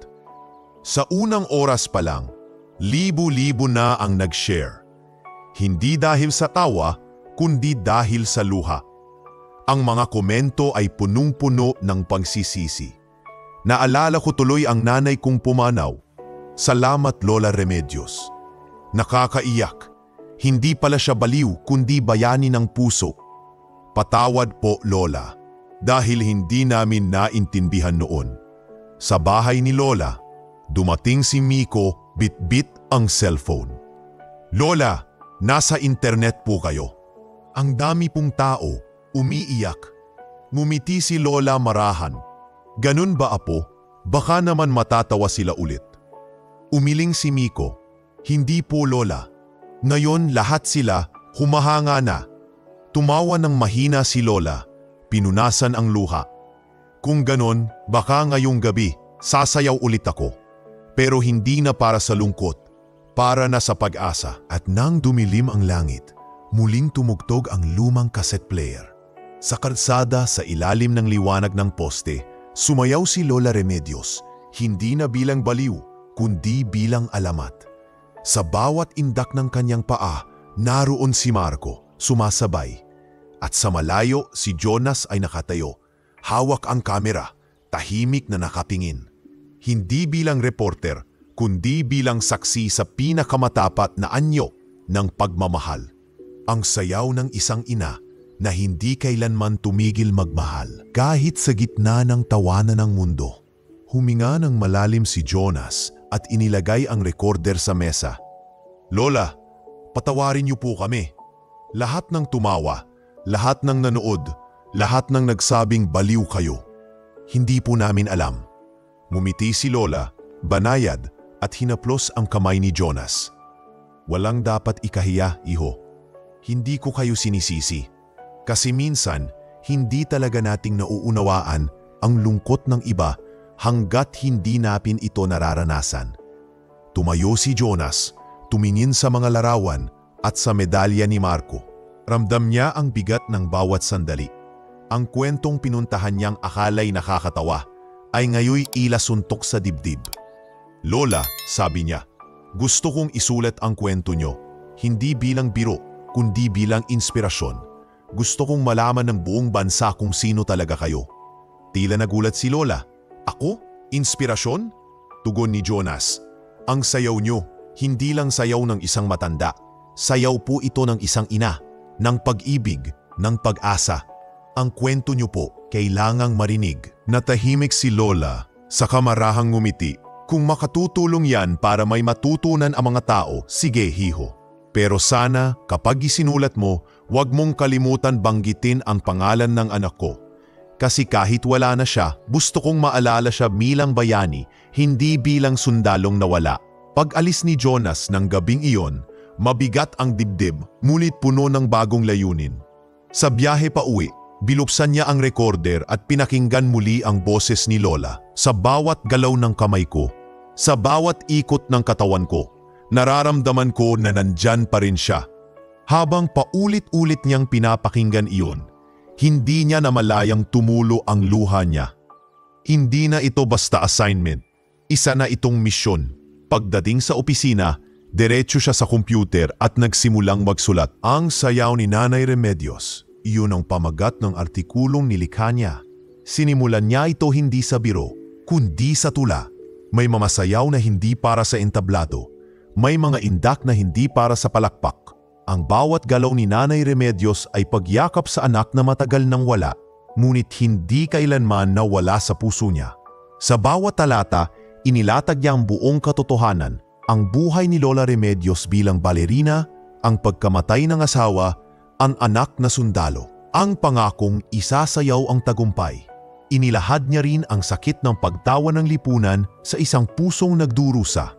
Sa unang oras pa lang, libo-libo na ang nag-share. Hindi dahil sa tawa, kundi dahil sa luha. Ang mga komento ay punong-puno ng pagsisisi. Naalala ko tuloy ang nanay kong pumanaw. Salamat Lola Remedios. Nakakaiyak. Hindi pala siya baliw kundi bayani ng puso. Patawad po Lola, dahil hindi namin naintindihan noon. Sa bahay ni Lola, dumating si Miko, bit-bit ang cellphone. Lola, nasa internet po kayo. Ang dami pong tao, umiiyak. Ngumiti si Lola marahan. Ganun ba apo? Baka naman matatawa sila ulit. Umiling si Miko. Hindi po Lola. Ngayon lahat sila humahanga na. Tumawa ng mahina si Lola. Pinunasan ang luha. Kung ganon, baka ngayong gabi, sasayaw ulit ako. Pero hindi na para sa lungkot, para na sa pag-asa. At nang dumilim ang langit, muling tumugtog ang lumang cassette player. Sa kalsada sa ilalim ng liwanag ng poste, sumayaw si Lola Remedios, hindi na bilang baliw, kundi bilang alamat. Sa bawat indak ng kanyang paa, naroon si Marco, sumasabay. At sa malayo, si Jonas ay nakatayo, hawak ang kamera, tahimik na nakatingin. Hindi bilang reporter, kundi bilang saksi sa pinakamatapat na anyo ng pagmamahal. Ang sayaw ng isang ina na hindi kailanman tumigil magmahal kahit sa gitna ng tawanan ng mundo. Huminga ng malalim si Jonas at inilagay ang recorder sa mesa. Lola, patawarin niyo po kami. Lahat ng tumawa, lahat ng nanood, lahat ng nagsabing baliw kayo. Hindi po namin alam. Ngumiti si Lola, banayad at hinaplos ang kamay ni Jonas. Walang dapat ikahiya, iho. Hindi ko kayo sinisisi. Kasi minsan, hindi talaga nating nauunawaan ang lungkot ng iba hanggat hindi natin ito nararanasan. Tumayo si Jonas, tumingin sa mga larawan at sa medalya ni Marco. Ramdam niya ang bigat ng bawat sandali. Ang kwentong pinuntahan niyang akala'y nakakatawa ay ngayoy ilasuntok sa dibdib. Lola, sabi niya, gusto kong isulat ang kwento niyo, hindi bilang biro, kundi bilang inspirasyon. Gusto kong malaman ng buong bansa kung sino talaga kayo. Tila nagulat si Lola. Ako? Inspirasyon? Tugon ni Jonas. Ang sayaw niyo, hindi lang sayaw ng isang matanda. Sayaw po ito ng isang ina, ng pag-ibig, ng pag-asa. Ang kwento niyo po, kailangang marinig. Natahimik si Lola, saka marahang ngumiti. Kung makatutulong yan para may matutunan ang mga tao, sige hiho. Pero sana, kapag isinulat mo, huwag mong kalimutan banggitin ang pangalan ng anak ko. Kasi kahit wala na siya, gusto kong maalala siya bilang bayani, hindi bilang sundalong nawala. Pag-alis ni Jonas ng gabing iyon, mabigat ang dibdib, ngunit puno ng bagong layunin. Sa biyahe pa uwi, biluksan niya ang recorder at pinakinggan muli ang boses ni Lola. Sa bawat galaw ng kamay ko, sa bawat ikot ng katawan ko, nararamdaman ko na nandyan pa rin siya. Habang paulit-ulit niyang pinapakinggan iyon, hindi niya namalayang tumulo ang luha niya. Hindi na ito basta assignment, isa na itong misyon. Pagdating sa opisina, diretso siya sa computer at nagsimulang magsulat. Ang sayaw ni Nanay Remedios, iyon ang pamagat ng artikulong nilikha niya. Sinimulan niya ito hindi sa biro, kundi sa tula. May mamasayaw na hindi para sa entablado. May mga indak na hindi para sa palakpak. Ang bawat galaw ni Nanay Remedios ay pagyakap sa anak na matagal nang wala, ngunit hindi kailanman nawala sa puso niya. Sa bawat talata, inilatag niya ang buong katotohanan, ang buhay ni Lola Remedios bilang balerina, ang pagkamatay ng asawa, ang anak na sundalo, ang pangakong isasayaw ang tagumpay. Inilahad niya rin ang sakit ng pagtawa ng lipunan sa isang pusong nagdurusa.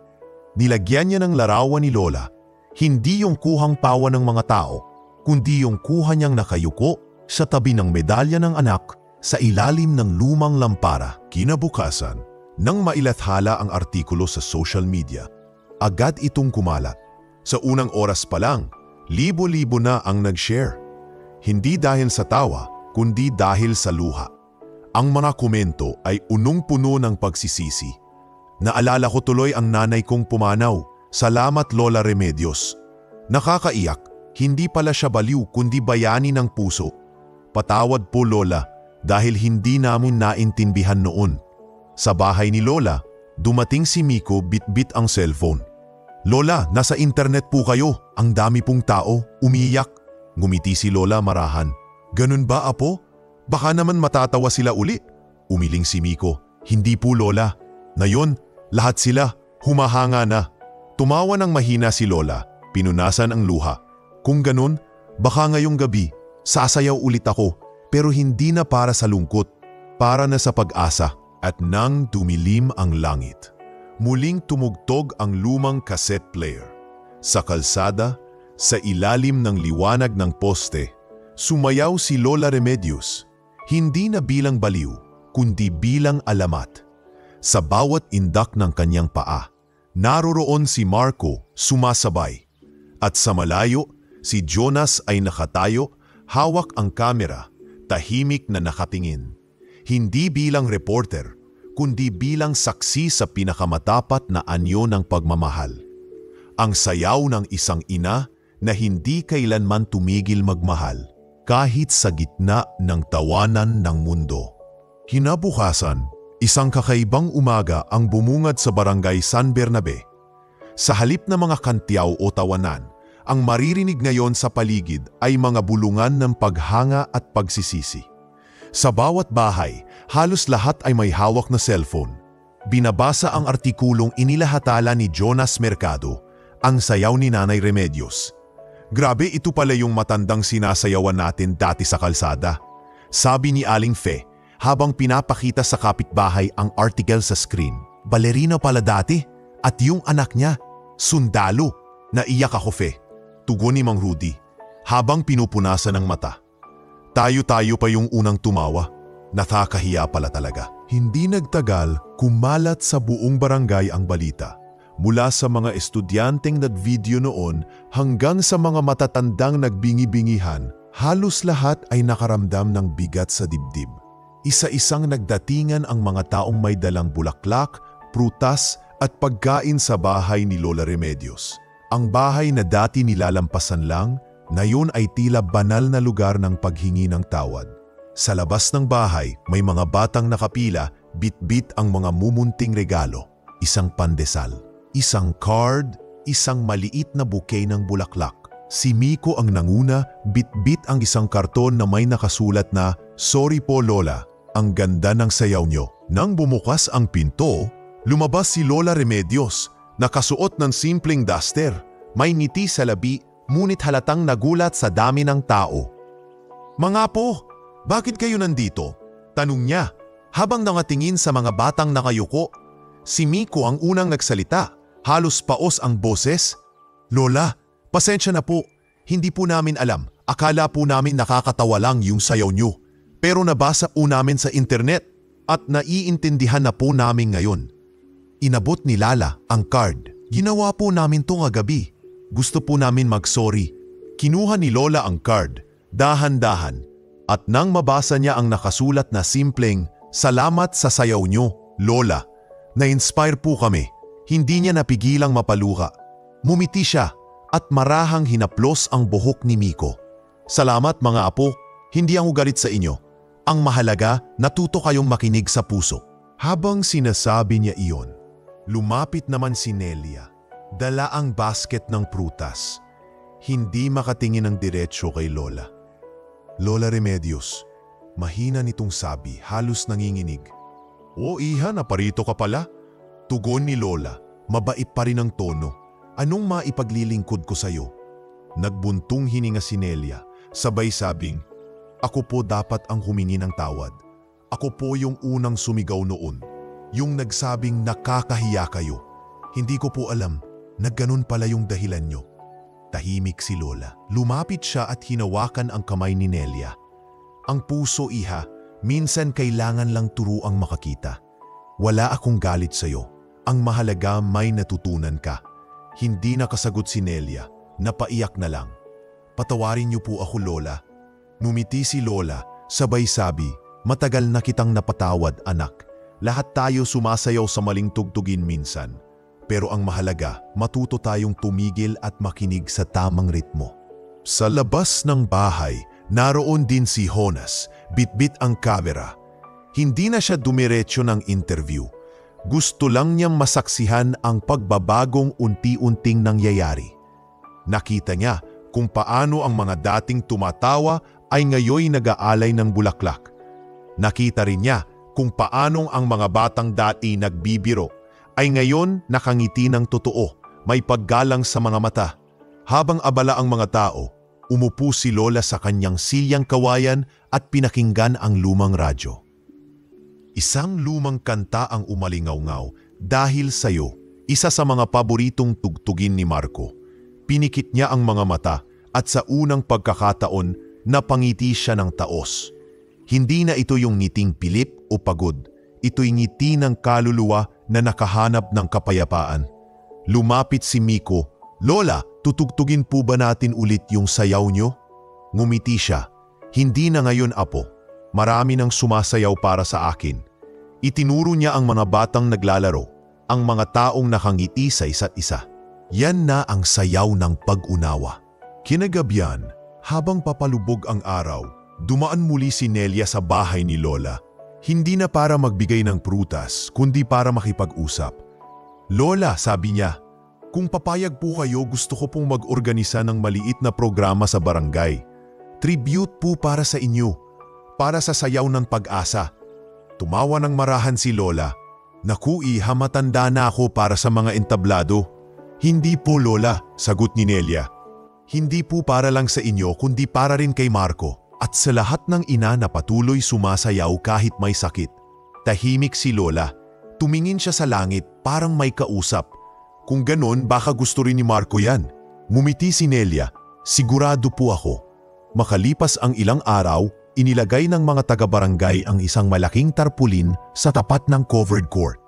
Nilagyan niya ng larawan ni Lola, hindi yung kuhang tawa ng mga tao, kundi yung kuha niyang nakayuko sa tabi ng medalya ng anak sa ilalim ng lumang lampara. Kinabukasan, nang mailathala ang artikulo sa social media, agad itong kumalat. Sa unang oras pa lang, libo-libo na ang nag-share. Hindi dahil sa tawa, kundi dahil sa luha. Ang mga komento ay unong-puno ng pagsisisi. Naalala ko tuloy ang nanay kong pumanaw. Salamat Lola Remedios. Nakakaiyak, hindi pala siya baliw kundi bayani ng puso. Patawad po Lola dahil hindi namin naintindihan noon. Sa bahay ni Lola, dumating si Miko bit-bit ang cellphone. Lola, nasa internet po kayo. Ang dami pong tao, umiiyak. Ngumiti si Lola marahan. Ganun ba apo? Baka naman matatawa sila uli. Umiling si Miko. Hindi po Lola. Ngayon, lahat sila, humahanga na. Tumawa ng mahina si Lola, pinunasan ang luha. Kung ganun, baka ngayong gabi, sasayaw ulit ako, pero hindi na para sa lungkot, para na sa pag-asa. At nang dumilim ang langit, muling tumugtog ang lumang cassette player. Sa kalsada, sa ilalim ng liwanag ng poste, sumayaw si Lola Remedios, hindi na bilang baliw, kundi bilang alamat. Sa bawat indak ng kanyang paa, naroroon si Marco sumasabay. At sa malayo, si Jonas ay nakatayo, hawak ang kamera, tahimik na nakatingin. Hindi bilang reporter, kundi bilang saksi sa pinakamatapat na anyo ng pagmamahal. Ang sayaw ng isang ina na hindi kailanman tumigil magmahal, kahit sa gitna ng tawanan ng mundo. Kinabukasan, isang kakaibang umaga ang bumungad sa barangay San Bernabe. Sa halip na mga kantyaw o tawanan, ang maririnig ngayon sa paligid ay mga bulungan ng paghanga at pagsisisi. Sa bawat bahay, halos lahat ay may hawak na cellphone. Binabasa ang artikulong inilahatala ni Jonas Mercado, ang sayaw ni Nanay Remedios. Grabe, ito pala yung matandang sinasayawan natin dati sa kalsada. Sabi ni Aling Fe habang pinapakita sa kapitbahay ang article sa screen. Balerina pala dati at yung anak niya, sundalo. Naiyak ako, Fe. Tugon ni Mang Rudy habang pinupunasan ng mata. Tayo-tayo pa yung unang tumawa. Nakakahiya pala talaga. Hindi nagtagal, kumalat sa buong barangay ang balita. Mula sa mga estudyanteng nag-video noon hanggang sa mga matatandang nagbingi-bingihan, halos lahat ay nakaramdam ng bigat sa dibdib. Isa-isang nagdatingan ang mga taong may dalang bulaklak, prutas at pagkain sa bahay ni Lola Remedios. Ang bahay na dati nilalampasan lang, ngayon ay tila banal na lugar ng paghingi ng tawad. Sa labas ng bahay, may mga batang nakapila, bit-bit ang mga mumunting regalo. Isang pandesal, isang card, isang maliit na bouquet ng bulaklak. Si Miko ang nanguna, bit-bit ang isang karton na may nakasulat na, "Sorry po Lola, ang ganda ng sayaw nyo." Nang bumukas ang pinto, lumabas si Lola Remedios, nakasuot ng simpleng duster. May ngiti sa labi, ngunit halatang nagulat sa dami ng tao. "Mga po, bakit kayo nandito?" tanong niya habang nangatingin sa mga batang nakayuko. Si Miko ang unang nagsalita, halos paos ang boses. "Lola, pasensya na po, hindi po namin alam. Akala po namin nakakatawa lang yung sayaw nyo. Pero nabasa po namin sa internet at naiintindihan na po namin ngayon." Inabot ni Lala ang card. "Ginawa po namin to kagabi. Gusto po namin mag-sorry." Kinuha ni Lola ang card, dahan-dahan. At nang mabasa niya ang nakasulat na simpleng, "Salamat sa sayaw nyo, Lola." Na-inspire po kami. Hindi niya napigilang mapaluha. Mumiti siya at marahang hinaplos ang buhok ni Miko. "Salamat mga apo, hindi ako galit sa inyo. Ang mahalaga, natuto kayong makinig sa puso." Habang sinasabi niya iyon, lumapit naman si Nelia. Dala ang basket ng prutas. Hindi makatingin ng diretsyo kay Lola. "Lola Remedios," mahina nitong sabi, halos nanginginig. "O iha, naparito ka pala?" Tugon ni Lola, mabait pa rin ang tono. "Anong maipaglilingkod ko sa'yo?" Nagbuntong hininga si Nelia, sabay sabing, "Ako po dapat ang humingi ng tawad. Ako po yung unang sumigaw noon. Yung nagsabing nakakahiya kayo. Hindi ko po alam na ganun pala yung dahilan nyo." Tahimik si Lola. Lumapit siya at hinawakan ang kamay ni Nelia. "Ang puso, iha, minsan kailangan lang turuang makakita. Wala akong galit sa'yo. Ang mahalaga may natutunan ka." Hindi nakasagot si Nelia. Napaiyak na lang. "Patawarin niyo po ako, Lola." Numiti si Lola, sabay sabi, "Matagal na kitang napatawad, anak. Lahat tayo sumasayaw sa maling tugtugin minsan. Pero ang mahalaga, matuto tayong tumigil at makinig sa tamang ritmo." Sa labas ng bahay, naroon din si Jonas, bitbit ang kamera. Hindi na siya dumiretso ng interview. Gusto lang niyang masaksihan ang pagbabagong unti-unting nangyayari. Nakita niya kung paano ang mga dating tumatawa ay ngayoy nag-aalay ng bulaklak. Nakita rin niya kung paanong ang mga batang dati nagbibiro ay ngayon nakangiti ng totoo, may paggalang sa mga mata. Habang abala ang mga tao, umupo si Lola sa kanyang silyang kawayan at pinakinggan ang lumang radyo. Isang lumang kanta ang umalingaw-ngaw, "Dahil Sa'yo," isa sa mga paboritong tugtugin ni Marco. Pinikit niya ang mga mata at sa unang pagkakataon, napangiti siya ng taos. Hindi na ito yung ngiting pilip o pagod. Ito'y ngiti ng kaluluwa na nakahanap ng kapayapaan. Lumapit si Miko, "Lola, tutugtugin po ba natin ulit yung sayaw nyo?" Ngumiti siya, "Hindi na ngayon, apo. Marami nang sumasayaw para sa akin." Itinuro niya ang mga batang naglalaro, ang mga taong nakangiti sa isa't isa. Yan na ang sayaw ng pag-unawa. Kinagabihan, habang papalubog ang araw, dumaan muli si Nelia sa bahay ni Lola. Hindi na para magbigay ng prutas, kundi para makipag-usap. "Lola," sabi niya, "kung papayag po kayo, gusto ko pong mag-organisa ng maliit na programa sa barangay. Tribute po para sa inyo, para sa sayaw ng pag-asa." Tumawa ng marahan si Lola. "Naku, iha, matanda na ako para sa mga entablado." "Hindi po, Lola," sagot ni Nelia. Hindi po para lang sa inyo kundi para rin kay Marco at sa lahat ng ina na patuloy sumasayaw kahit may sakit. Tahimik si Lola. Tumingin siya sa langit parang may kausap. Kung ganon baka gusto rin ni Marco yan. Ngumiti si Nelia. Sigurado po ako. Makalipas ang ilang araw, inilagay ng mga taga-barangay ang isang malaking tarpulin sa tapat ng covered court.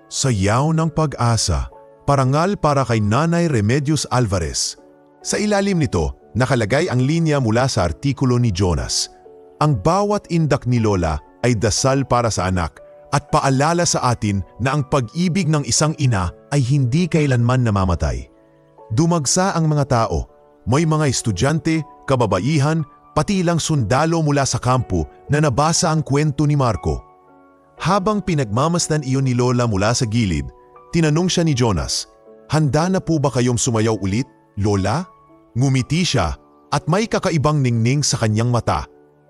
Sayaw ng pag-asa, parangal para kay Nanay Remedios Alvarez. Sa ilalim nito, nakalagay ang linya mula sa artikulo ni Jonas. Ang bawat indak ni Lola ay dasal para sa anak at paalala sa atin na ang pag-ibig ng isang ina ay hindi kailanman namamatay. Dumagsa ang mga tao. May mga estudyante, kababaihan, pati ilang sundalo mula sa kampo na nabasa ang kwento ni Marco. Habang pinagmamasdan iyon ni Lola mula sa gilid, tinanong siya ni Jonas, "Handa na po ba kayong sumayaw ulit, Lola?" Ngumiti siya at may kakaibang ningning sa kanyang mata.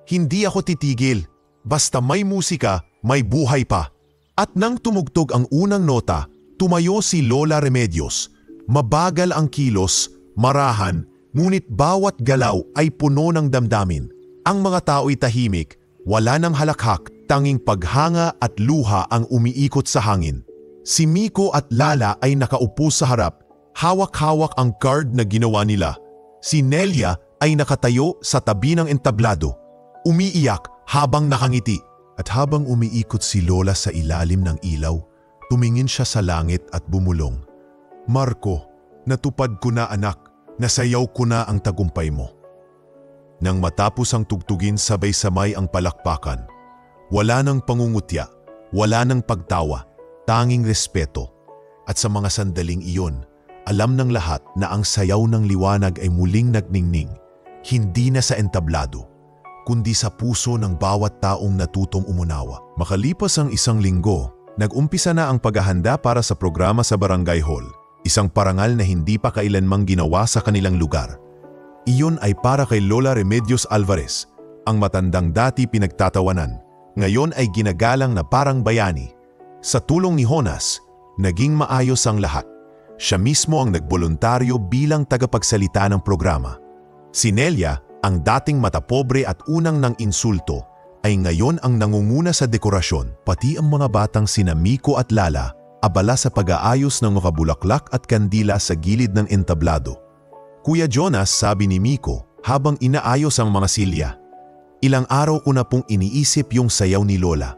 "Hindi ako titigil. Basta may musika, may buhay pa." At nang tumugtog ang unang nota, tumayo si Lola Remedios. Mabagal ang kilos, marahan, ngunit bawat galaw ay puno ng damdamin. Ang mga tao'y tahimik, wala nang halakhak, tanging paghanga at luha ang umiikot sa hangin. Si Miko at Lala ay nakaupo sa harap, hawak-hawak ang card na ginawa nila. Si Nelia ay nakatayo sa tabi ng entablado, umiiyak habang nakangiti. At habang umiikot si Lola sa ilalim ng ilaw, tumingin siya sa langit at bumulong. "Marco, natupad ko na anak, nasayaw ko na ang tagumpay mo." Nang matapos ang tugtugin sabay-sabay ang palakpakan, wala nang pangungutya, wala nang pagtawa, tanging respeto. At sa mga sandaling iyon, alam ng lahat na ang sayaw ng liwanag ay muling nagningning, hindi na sa entablado, kundi sa puso ng bawat taong natutong umunawa. Makalipas ang isang linggo, nag-umpisa na ang paghahanda para sa programa sa Barangay Hall, isang parangal na hindi pa kailanmang ginawa sa kanilang lugar. Iyon ay para kay Lola Remedios Alvarez, ang matandang dati pinagtatawanan, ngayon ay ginagalang na parang bayani. Sa tulong ni Jonas, naging maayos ang lahat. Siya mismo ang nagboluntaryo bilang tagapagsalita ng programa. Si Nelia, ang dating matapobre at unang nang insulto, ay ngayon ang nangunguna sa dekorasyon, pati ang mga batang sina Miko at Lala, abala sa pag-aayos ng mga bulaklak at kandila sa gilid ng entablado. "Kuya Jonas," sabi ni Miko habang inaayos ang mga silya, "ilang araw ko na pong iniisip yung sayaw ni Lola.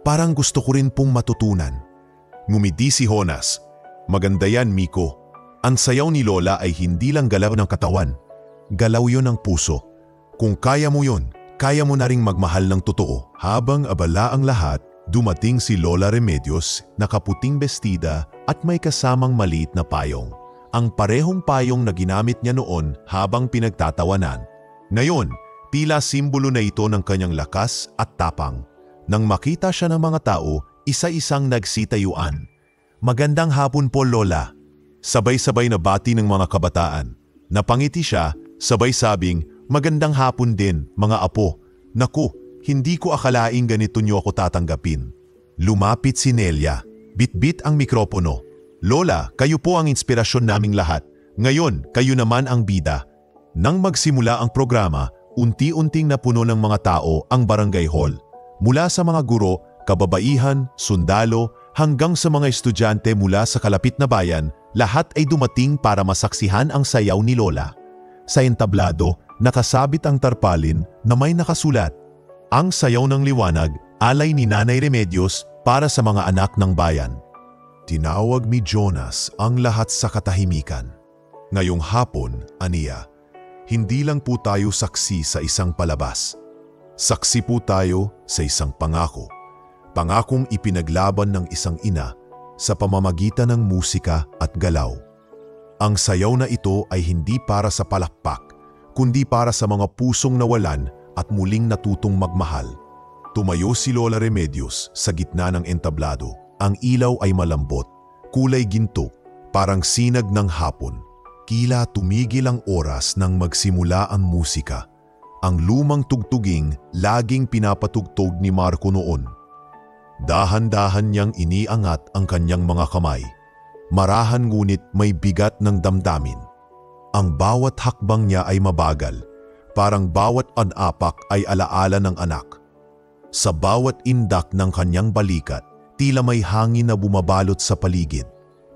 Parang gusto ko rin pong matutunan." Ngumiti si Jonas, "Maganda yan, Miko. Ang sayaw ni Lola ay hindi lang galaw ng katawan. Galaw yon ng puso. Kung kaya mo yon, kaya mo na ring magmahal ng totoo." Habang abala ang lahat, dumating si Lola Remedios, nakaputing bestida at may kasamang maliit na payong. Ang parehong payong na ginamit niya noon habang pinagtatawanan. Ngayon, tila simbolo na ito ng kanyang lakas at tapang. Nang makita siya ng mga tao, isa-isang nagsitayuan. "Magandang hapon po, Lola." Sabay-sabay na bati ng mga kabataan. Napangiti siya, sabay sabing, "Magandang hapon din, mga apo. Naku, hindi ko akalaing ganito niyo ako tatanggapin." Lumapit si Nelia. Bitbit ang mikropono. "Lola, kayo po ang inspirasyon naming lahat. Ngayon, kayo naman ang bida." Nang magsimula ang programa, unti-unting napuno ng mga tao ang barangay hall. Mula sa mga guro, kababaihan, sundalo, hanggang sa mga estudyante mula sa kalapit na bayan, lahat ay dumating para masaksihan ang sayaw ni Lola. Sa entablado, nakasabit ang tarpalin na may nakasulat, "Ang sayaw ng liwanag, alay ni Nanay Remedios para sa mga anak ng bayan." Tinawag ni Jonas ang lahat sa katahimikan. "Ngayong hapon, aniya, hindi lang po tayo saksi sa isang palabas. Saksi po tayo sa isang pangako. Pangakong ipinaglaban ng isang ina sa pamamagitan ng musika at galaw. Ang sayaw na ito ay hindi para sa palakpak, kundi para sa mga pusong nawalan at muling natutong magmahal." Tumayo si Lola Remedios sa gitna ng entablado. Ang ilaw ay malambot, kulay ginto, parang sinag ng hapon. Tila tumigil ang oras nang magsimula ang musika. Ang lumang tugtuging laging pinapatugtog ni Marco noon. Dahan-dahan niyang iniangat ang kanyang mga kamay. Marahan ngunit may bigat ng damdamin. Ang bawat hakbang niya ay mabagal, parang bawat anapak ay alaala ng anak. Sa bawat indak ng kanyang balikat, tila may hangin na bumabalot sa paligid.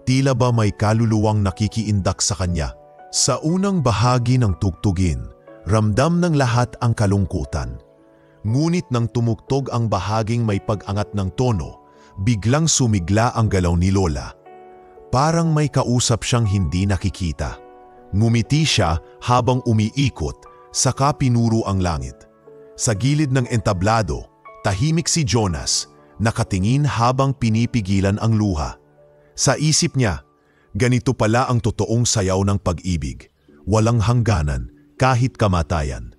Tila ba may kaluluwang nakikiindak sa kanya. Sa unang bahagi ng tugtugin, ramdam ng lahat ang kalungkutan. Ngunit nang tumugtog ang bahaging may pag-angat ng tono, biglang sumigla ang galaw ni Lola. Parang may kausap siyang hindi nakikita. Ngumiti siya habang umiikot, saka pinuro ang langit. Sa gilid ng entablado, tahimik si Jonas, nakatingin habang pinipigilan ang luha. Sa isip niya, ganito pala ang totoong sayaw ng pag-ibig. Walang hangganan, kahit kamatayan.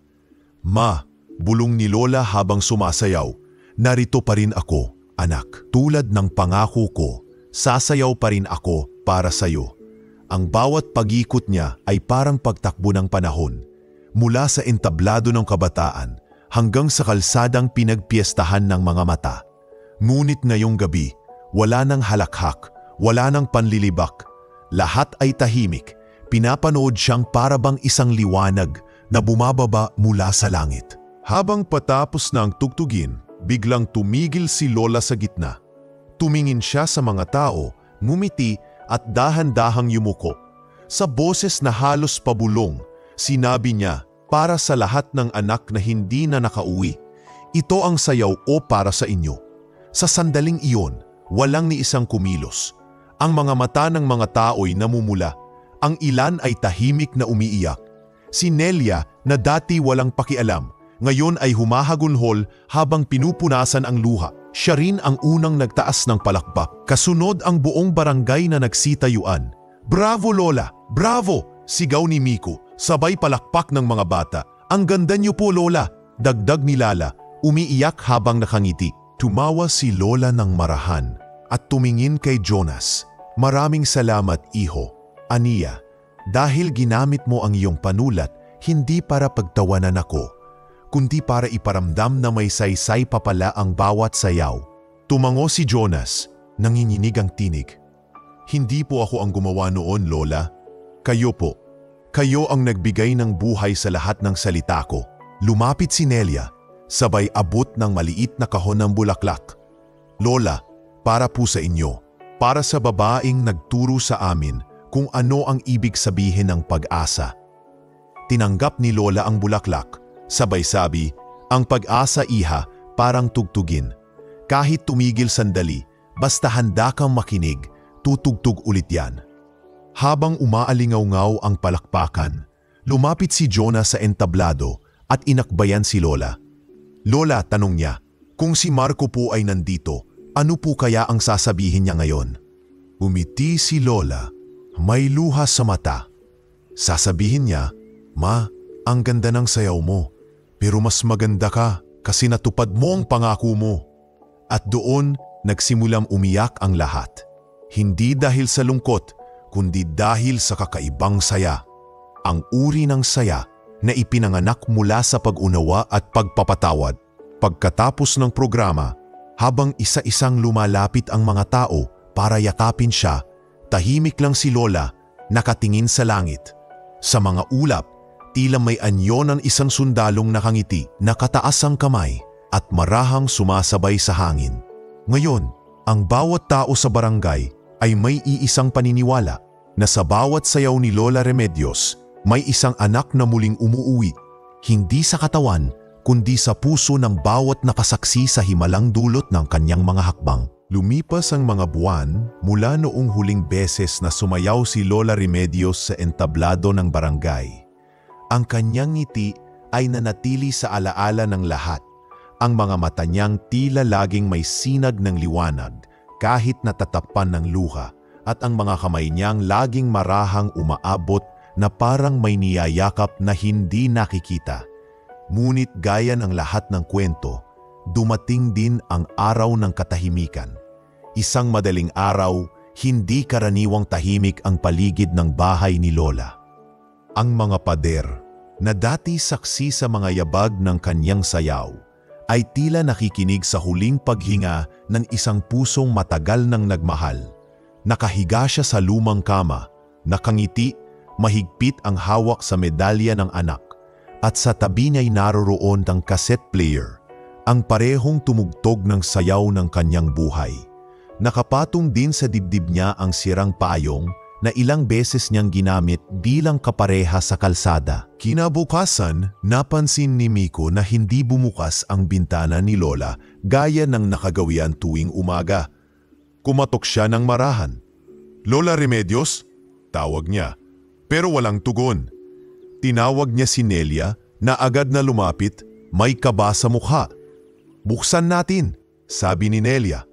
Ma, bulong ni Lola habang sumasayaw, narito pa rin ako, anak. Tulad ng pangako ko, sasayaw pa rin ako para sa'yo. Ang bawat pag-ikot niya ay parang pagtakbo ng panahon, mula sa entablado ng kabataan hanggang sa kalsadang pinagpiestahan ng mga mata. Ngunit ngayong gabi, wala nang halakhak, wala nang panlilibak. Lahat ay tahimik, pinapanood siyang parabang isang liwanag na bumababa mula sa langit. Habang patapos na ang tugtugin, biglang tumigil si Lola sa gitna. Tumingin siya sa mga tao, ngumiti at dahan-dahang yumuko. Sa boses na halos pabulong, sinabi niya para sa lahat ng anak na hindi na nakauwi, ito ang sayaw o para sa inyo. Sa sandaling iyon, walang ni isang kumilos. Ang mga mata ng mga tao'y namumula. Ang ilan ay tahimik na umiiyak. Si Nelia na dati walang pakialam, ngayon ay humahagunhol habang pinupunasan ang luha. Siya rin ang unang nagtaas ng palakpak. Kasunod ang buong barangay na nagsitayuan. Bravo Lola! Bravo! Sigaw ni Miko, sabay palakpak ng mga bata. Ang ganda niyo po Lola! Dagdag ni Lala, umiiyak habang nakangiti. Tumawa si Lola ng marahan at tumingin kay Jonas. Maraming salamat iho, Aniya. Dahil ginamit mo ang iyong panulat, hindi para pagtawanan ako, kundi para iparamdam na may saysay pa pala ang bawat sayaw. Tumango si Jonas, nanginginig ang tinig. Hindi po ako ang gumawa noon, Lola. Kayo po. Kayo ang nagbigay ng buhay sa lahat ng salita ko. Lumapit si Nelia, sabay abot ng maliit na kahon ng bulaklak. Lola, para po sa inyo. Para sa babaeng nagturo sa amin kung ano ang ibig sabihin ng pag-asa. Tinanggap ni Lola ang bulaklak. Sabay sabi, ang pag-asa iha parang tugtugin. Kahit tumigil sandali, basta handa kang makinig, tutugtog ulit yan. Habang umaalingaw-ngaw ang palakpakan, lumapit si Jonah sa entablado at inakbayan si Lola. Lola, tanong niya, kung si Marco po ay nandito, ano po kaya ang sasabihin niya ngayon? Umiti si Lola, may luha sa mata. Sasabihin niya, Ma, ang ganda ng sayaw mo. Pero mas maganda ka kasi natupad mo ang pangako mo. At doon nagsimulang umiyak ang lahat. Hindi dahil sa lungkot, kundi dahil sa kakaibang saya. Ang uri ng saya na ipinanganak mula sa pag-unawa at pagpapatawad. Pagkatapos ng programa, habang isa-isang lumalapit ang mga tao para yakapin siya, tahimik lang si Lola, nakatingin sa langit. Sa mga ulap, tila may anyo ng isang sundalong nakangiti, nakataas ang kamay at marahang sumasabay sa hangin. Ngayon, ang bawat tao sa barangay ay may iisang paniniwala na sa bawat sayaw ni Lola Remedios, may isang anak na muling umuuwi, hindi sa katawan, kundi sa puso ng bawat nakasaksi sa himalang dulot ng kanyang mga hakbang. Lumipas ang mga buwan mula noong huling beses na sumayaw si Lola Remedios sa entablado ng barangay. Ang kanyang ngiti ay nanatili sa alaala ng lahat. Ang mga mata niyang tila laging may sinag ng liwanag kahit natatapan ng luha at ang mga kamay niyang laging marahang umaabot na parang may niyayakap na hindi nakikita. Ngunit gaya ng lahat ng kwento, dumating din ang araw ng katahimikan. Isang madaling araw, hindi karaniwang tahimik ang paligid ng bahay ni Lola. Ang mga pader, na dati saksi sa mga yabag ng kanyang sayaw, ay tila nakikinig sa huling paghinga ng isang pusong matagal nang nagmahal. Nakahiga siya sa lumang kama, nakangiti, mahigpit ang hawak sa medalya ng anak at sa tabi niya'y naroroon ang cassette player, ang parehong tumugtog ng sayaw ng kanyang buhay. Nakapatong din sa dibdib niya ang sirang payong na ilang beses niyang ginamit bilang kapareha sa kalsada. Kinabukasan, napansin ni Miko na hindi bumukas ang bintana ni Lola gaya ng nakagawian tuwing umaga. Kumatok siya ng marahan. "Lola Remedios?" tawag niya, pero walang tugon. Tinawag niya si Nelia na agad na lumapit, may kaba sa mukha. "Buksan natin," sabi ni Nelia.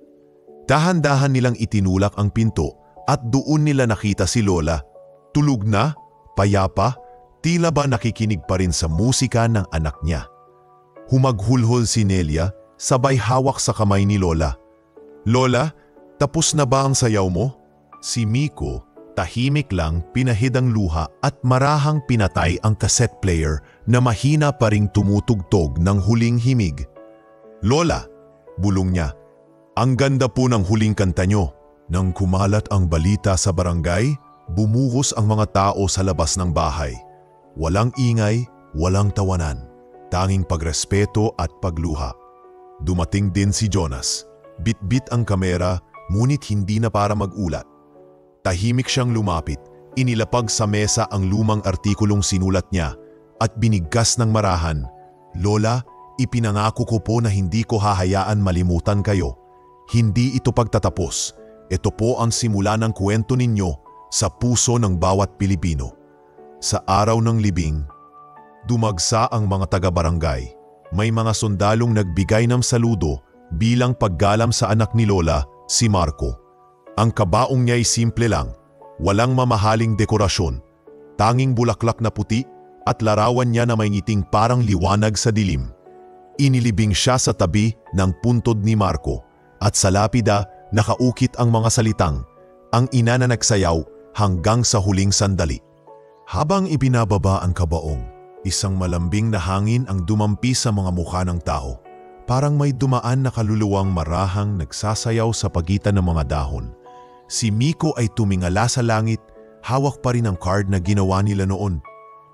Dahan-dahan nilang itinulak ang pinto at doon nila nakita si Lola. Tulog na, payapa, tila ba nakikinig pa rin sa musika ng anak niya. Humaghulhol si Nelia, sabay hawak sa kamay ni Lola. "Lola, tapos na ba ang sayaw mo?" Si Miko, tahimik lang, pinahid ang luha at marahang pinatay ang cassette player na mahina pa ring tumutugtog ng huling himig. "Lola," bulong niya, "ang ganda po ng huling kanta nyo." Nang kumalat ang balita sa barangay, bumuhos ang mga tao sa labas ng bahay. Walang ingay, walang tawanan, tanging pagrespeto at pagluha. Dumating din si Jonas. Bit-bit ang kamera, ngunit hindi na para mag-ulat. Tahimik siyang lumapit, inilapag sa mesa ang lumang artikulong sinulat niya at binigkas ng marahan. "Lola, ipinangako ko po na hindi ko hahayaan malimutan kayo. Hindi ito pagtatapos. Ito po ang simula ng kwento ninyo sa puso ng bawat Pilipino." Sa araw ng libing, dumagsa ang mga taga-barangay. May mga sundalong nagbigay ng saludo bilang paggalam sa anak ni Lola, si Marco. Ang kabaong niya ay simple lang, walang mamahaling dekorasyon, tanging bulaklak na puti at larawan niya na may ngiting parang liwanag sa dilim. Inilibing siya sa tabi ng puntod ni Marco at sa lapida nakaukit ang mga salitang, "Ang ina na nagsayaw hanggang sa huling sandali." Habang ibinababa ang kabaong, isang malambing na hangin ang dumampi sa mga mukha ng tao. Parang may dumaan na kaluluwang marahang nagsasayaw sa pagitan ng mga dahon. Si Miko ay tumingala sa langit, hawak pa rin ang card na ginawa nila noon.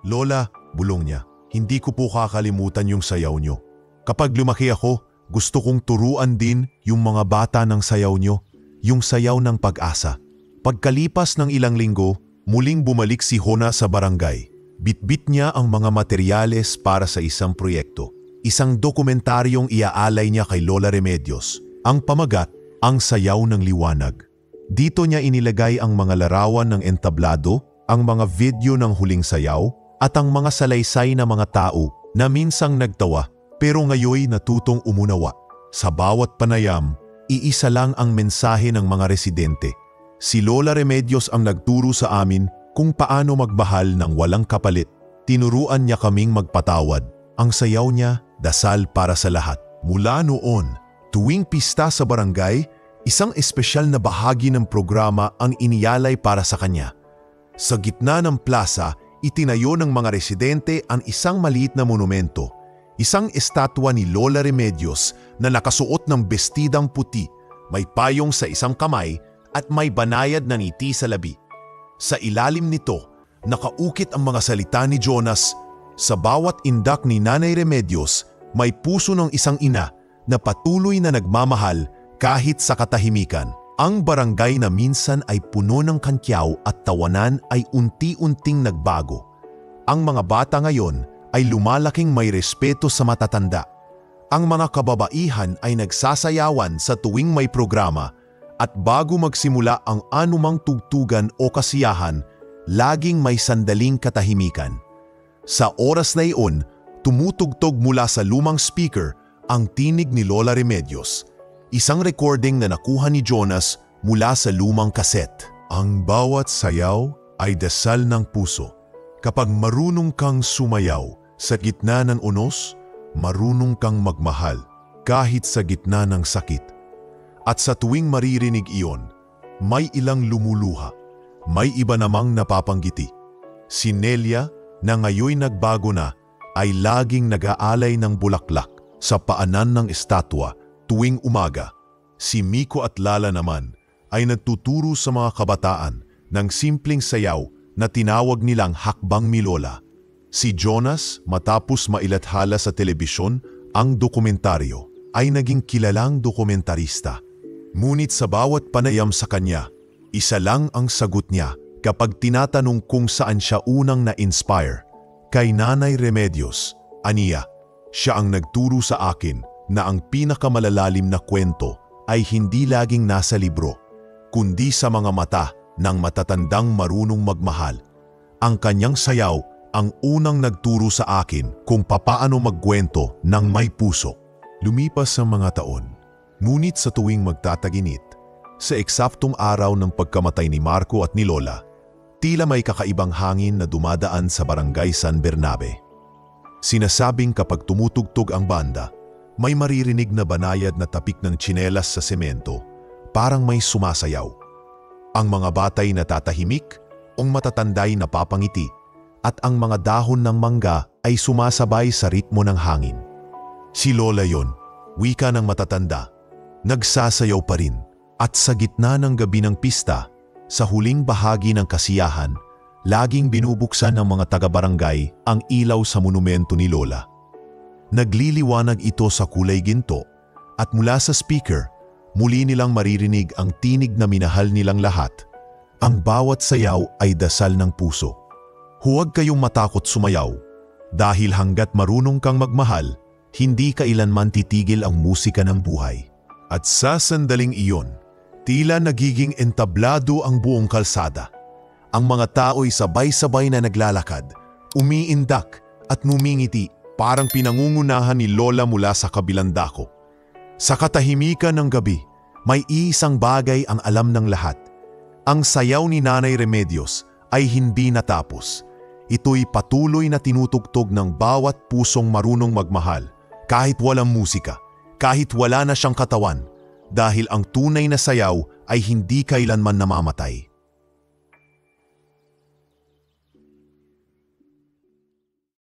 "Lola," bulong niya, "hindi ko po kakalimutan yung sayaw nyo. Kapag lumaki ako, gusto kong turuan din yung mga bata ng sayaw nyo, yung sayaw ng pag-asa." Pagkalipas ng ilang linggo, muling bumalik si Hona sa barangay. Bitbit niya ang mga materyales para sa isang proyekto. Isang dokumentaryong iaalay niya kay Lola Remedios. Ang pamagat, "Ang Sayaw ng Liwanag." Dito niya inilagay ang mga larawan ng entablado, ang mga video ng huling sayaw, at ang mga salaysay na mga tao na minsang nagtawa pero ngayoy natutong umunawa. Sa bawat panayam, iisa lang ang mensahe ng mga residente. Si Lola Remedios ang nagturo sa amin kung paano magmahal ng walang kapalit. Tinuruan niya kaming magpatawad. Ang sayaw niya, dasal para sa lahat. Mula noon, tuwing pista sa barangay, isang espesyal na bahagi ng programa ang iniyalay para sa kanya. Sa gitna ng plaza, itinayo ng mga residente ang isang maliit na monumento. Isang estatwa ni Lola Remedios na nakasuot ng bestidang puti, may payong sa isang kamay at may banayad na ngiti sa labi. Sa ilalim nito, nakaukit ang mga salita ni Jonas. Sa bawat indak ni Nanay Remedios, may puso ng isang ina na patuloy na nagmamahal kahit sa katahimikan. Ang barangay na minsan ay puno ng kantyaw at tawanan ay unti-unting nagbago. Ang mga bata ngayon ay lumalaking may respeto sa matatanda. Ang mga kababaihan ay nagsasayawan sa tuwing may programa at bago magsimula ang anumang tugtugan o kasiyahan, laging may sandaling katahimikan. Sa oras na iyon, tumutugtog mula sa lumang speaker ang tinig ni Lola Remedios, isang recording na nakuha ni Jonas mula sa lumang kaset. Ang bawat sayaw ay dasal ng puso. Kapag marunong kang sumayaw, sa gitna ng unos, marunong kang magmahal kahit sa gitna ng sakit. At sa tuwing maririnig iyon, may ilang lumuluha, may iba namang napapanggiti. Si Nelia, na ngayoy nagbago na, ay laging nag-aalay ng bulaklak sa paanan ng estatwa tuwing umaga. Si Miko at Lala naman ay nagtuturo sa mga kabataan ng simpleng sayaw na tinawag nilang Hakbang ni Lola. Si Jonas, matapos mailathala sa telebisyon ang dokumentaryo, ay naging kilalang dokumentarista. Ngunit sa bawat panayam sa kanya, isa lang ang sagot niya kapag tinatanong kung saan siya unang na-inspire. Kay Nanay Remedios, aniya, siya ang nagturo sa akin na ang pinakamalalalim na kwento ay hindi laging nasa libro, kundi sa mga mata ng matatandang marunong magmahal. Ang kanyang sayaw ang unang nagturo sa akin kung papaano magkwento ng may puso. Lumipas ang mga taon, ngunit sa tuwing magtataginit, sa eksaktong araw ng pagkamatay ni Marco at ni Lola, tila may kakaibang hangin na dumadaan sa barangay San Bernabe. Sinasabing kapag tumutugtog ang banda, may maririnig na banayad na tapik ng tsinelas sa semento, parang may sumasayaw. Ang mga batay natatahimik, ang matatanday napapangiti, at ang mga dahon ng mangga ay sumasabay sa ritmo ng hangin. Si Lola yon, wika ng matatanda, nagsasayaw pa rin, at sa gitna ng gabi ng pista, sa huling bahagi ng kasiyahan, laging binubuksan ng mga taga-barangay ang ilaw sa monumento ni Lola. Nagliliwanag ito sa kulay ginto, at mula sa speaker, muli nilang maririnig ang tinig na minahal nilang lahat. Ang bawat sayaw ay dasal ng puso. Huwag kayong matakot sumayaw, dahil hanggat marunong kang magmahal, hindi kailanman titigil ang musika ng buhay. At sa sandaling iyon, tila nagiging entablado ang buong kalsada. Ang mga tao'y sabay-sabay na naglalakad, umiindak at ngumingiti, parang pinangungunahan ni Lola mula sa kabilang dako. Sa katahimikan ng gabi, may iisang bagay ang alam ng lahat. Ang sayaw ni Nanay Remedios ay hindi natapos. Ito'y patuloy na tinutugtog ng bawat pusong marunong magmahal, kahit walang musika, kahit wala na siyang katawan, dahil ang tunay na sayaw ay hindi kailanman namamatay.